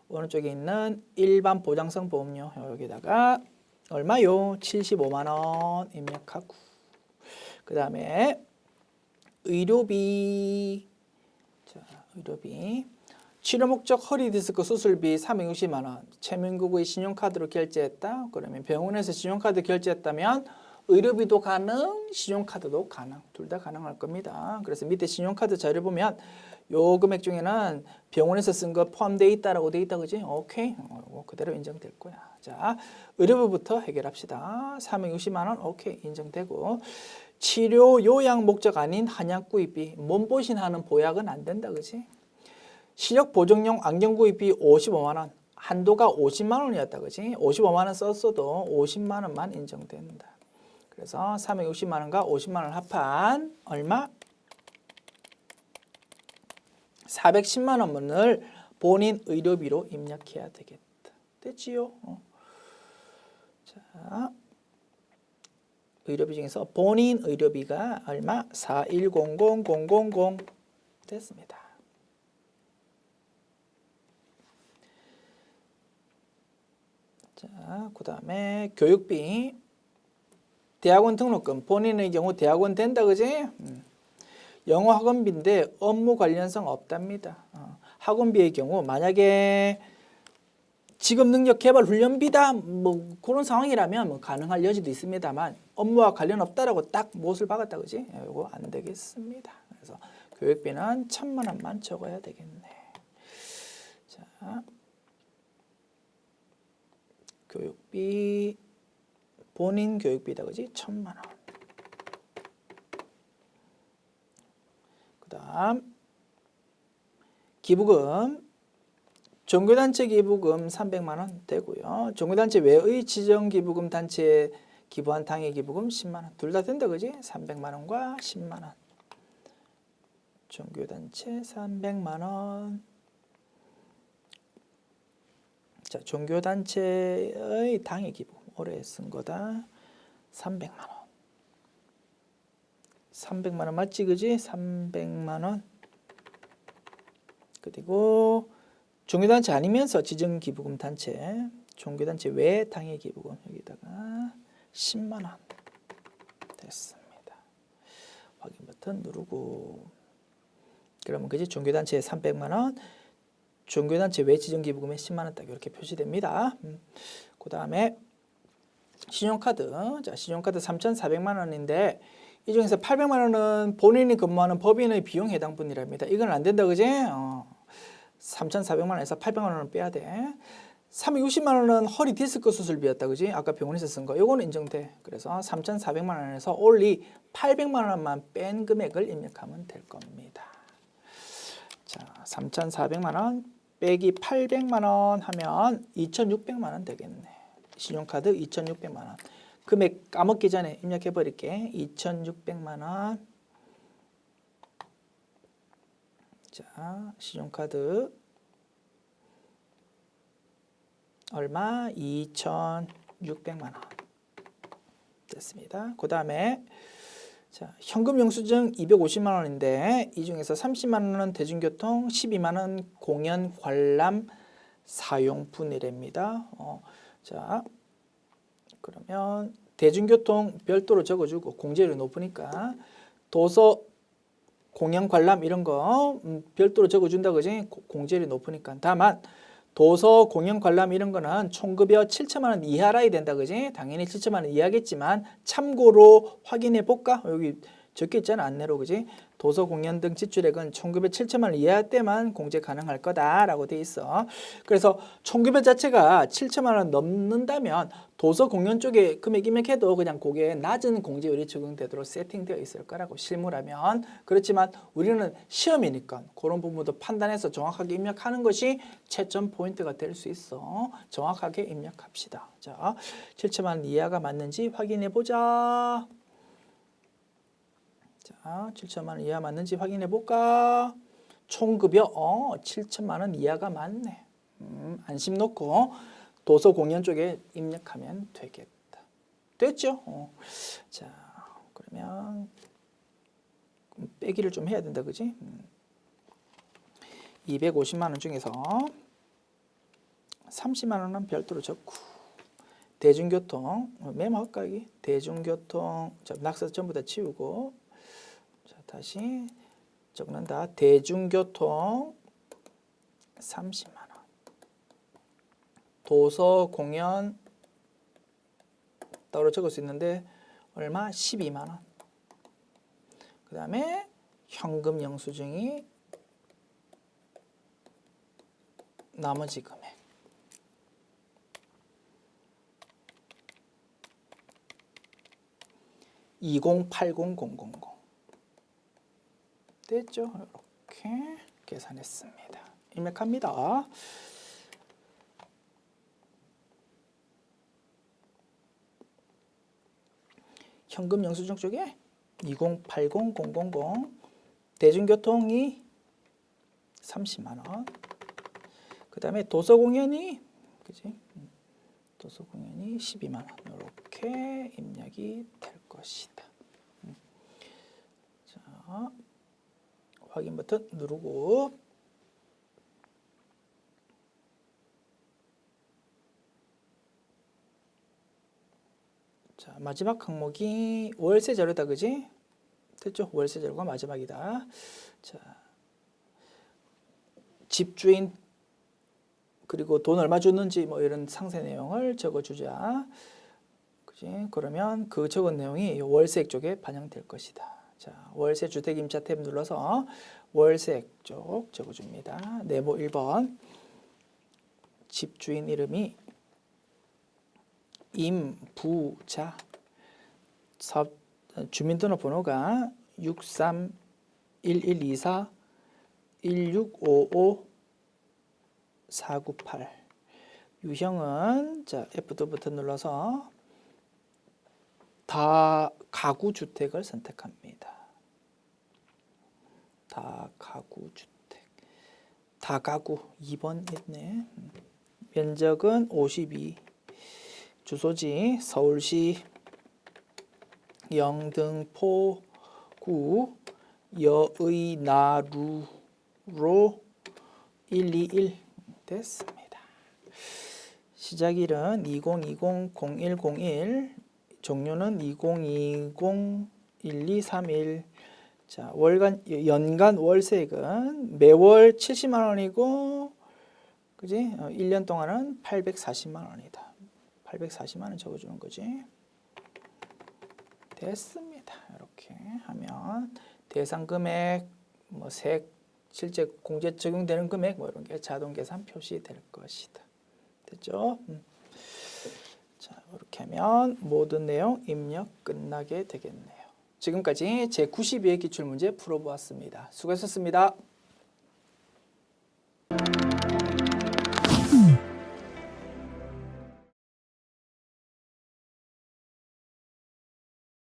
오른쪽에 있는 일반 보장성 보험료 여기다가 얼마요? 75만 원 입력하고, 그 다음에 의료비. 자, 의료비. 치료 목적 허리 디스크 수술비 360만 원. 최민국의 신용카드로 결제했다. 그러면 병원에서 신용카드 결제했다면 의료비도 가능, 신용카드도 가능. 둘 다 가능할 겁니다. 그래서 밑에 신용카드 자료 보면 요 금액 중에는 병원에서 쓴 거 포함되어 있다라고 되어 있다, 그지? 오케이. 그대로 인정될 거야. 자, 의료비부터 해결합시다. 360만 원, 오케이. 인정되고. 치료 요양 목적 아닌 한약 구입비. 몸보신하는 보약은 안 된다, 그지? 시력 보정용 안경 구입비 55만 원. 한도가 50만 원이었다, 그지? 55만 원 썼어도 50만 원만 인정된다. 그래서 360만 원과 50만 원 합한 얼마? 410만 원을 본인 의료비로 입력해야 되겠다. 됐지요? 자, 의료비 중에서 본인 의료비가 얼마? 4100000 됐습니다. 자, 그 다음에 교육비. 대학원 등록금. 본인의 경우 대학원 된다, 그지? 영어 학원비인데 업무 관련성 없답니다. 학원비의 경우 만약에 직업 능력 개발 훈련비다 뭐 그런 상황이라면 뭐 가능할 여지도 있습니다만 업무와 관련 없다라고 딱 못을 박았다, 그지? 이거 안 되겠습니다. 그래서 교육비는 1,000만 원만 적어야 되겠네. 자, 교육비 본인 교육비다, 그지? 1,000만 원. 그 다음 기부금. 종교단체 기부금 300만 원 되고요. 종교단체 외의 지정기부금 단체에 기부한 당의 기부금 10만 원. 둘 다 된다, 그지? 300만 원과 10만 원. 종교단체 300만 원. 자, 종교단체의 당의 기부금. 올해 쓴 거다. 300만 원. 300만 원 맞지, 그지? 300만 원. 그리고 종교단체 아니면서 지정기부금 단체, 종교단체 외 당해기부금 여기다가 10만 원 됐습니다. 확인 버튼 누르고 그러면 그지 종교단체에 300만 원, 종교단체 외 지정기부금에 10만 원 딱 이렇게 표시됩니다. 그 다음에 신용카드, 자 신용카드 3,400만 원인데 이 중에서 800만 원은 본인이 근무하는 법인의 비용 해당분이랍니다. 이건 안 된다, 그지? 3,400만 원에서 800만 원을 빼야 돼. 360만 원은 허리 디스크 수술비였다, 그지? 아까 병원에서 쓴 거. 요거는 인정돼. 그래서 3,400만 원에서 only 800만 원만 뺀 금액을 입력하면 될 겁니다. 자, 3,400만 원 빼기 800만 원 하면 2,600만 원 되겠네. 신용카드 2,600만 원. 금액 까먹기 전에 입력해 버릴게. 2,600만 원. 자, 신용카드 얼마? 2,600만 원 됐습니다. 그 다음에 자, 현금 영수증 250만 원인데 이 중에서 30만 원은 대중교통, 12만 원 공연 관람 사용분이랍니다. 자, 그러면 대중교통 별도로 적어주고 공제율이 높으니까 도서 공연 관람 이런 거 별도로 적어준다, 그지? 공제율이 높으니까. 다만 도서 공연 관람 이런 거는 총급여 7천만 원 이하라야 된다, 그지? 당연히 7천만 원 이하겠지만 참고로 확인해 볼까? 여기 적혀 있잖아, 안내로, 그지? 도서 공연 등 지출액은 총급여 7천만 원 이하 때만 공제 가능할 거다라고 돼 있어. 그래서 총급여 자체가 7천만 원 넘는다면 도서 공연 쪽에 금액 입력해도 그냥 그게 낮은 공제율이 적용되도록 세팅되어 있을 거라고, 실무라면. 그렇지만 우리는 시험이니까 그런 부분도 판단해서 정확하게 입력하는 것이 채점 포인트가 될 수 있어. 정확하게 입력합시다. 자, 7천만 원 이하가 맞는지 확인해 보자. 자, 7천만 원 이하 맞는지 확인해 볼까? 총급여 7천만 원 이하가 맞네. 안심 놓고 도서 공연 쪽에 입력하면 되겠다. 됐죠? 자, 그러면 빼기를 좀 해야 된다, 그지? 250만 원 중에서 30만 원은 별도로 적고, 대중교통 메모할까, 여기? 대중교통, 자, 낙서 전부 다 치우고, 자, 다시 적는다. 대중교통 30만 원. 도서 공연 따로 적을 수 있는데 얼마? 12만 원. 그 다음에 현금 영수증이 나머지 금액. (2080,000) 됐죠? 이렇게 계산했습니다. 입력합니다. 현금 영수증 쪽에 2080,000 대중교통이 30만 원. 그 다음에 도서공연이, 그지? 도서공연이 12만 원. 이렇게 입력이 될 것이다. 자, 확인 버튼 누르고 자, 마지막 항목이 월세 자료다, 그지? 됐죠? 월세 자료가 마지막이다. 자, 집주인 그리고 돈 얼마 줬는지 뭐 이런 상세 내용을 적어주자. 그지? 그러면 그 적은 내용이 월세액 쪽에 반영될 것이다. 자, 월세 주택 임차 탭 눌러서 월세액 쪽 적어줍니다. 네모 1번 집주인 이름이 임부자, 주민등록번호가 6311241655 유형은 자 F2 버튼 눌러서 다가구주택을 선택합니다. 다가구주택, 다가구 2번 있네. 면적은 52. 주소지 서울시 영등포구 여의나루로 121. 됐습니다. 시작일은 2020-0101, 종료는 2020-1231. 자, 연간 월세액은 매월 70만 원이고, 그지? 1년 동안은 840만 원이다. 840만 원 적어주는 거지. 됐습니다. 이렇게 하면 대상 금액, 뭐 실제 공제 적용되는 금액 뭐 이런 게 자동 계산 표시될 것이다. 됐죠? 자, 이렇게 하면 모든 내용 입력 끝나게 되겠네요. 지금까지 제92회 기출문제 풀어보았습니다. 수고하셨습니다.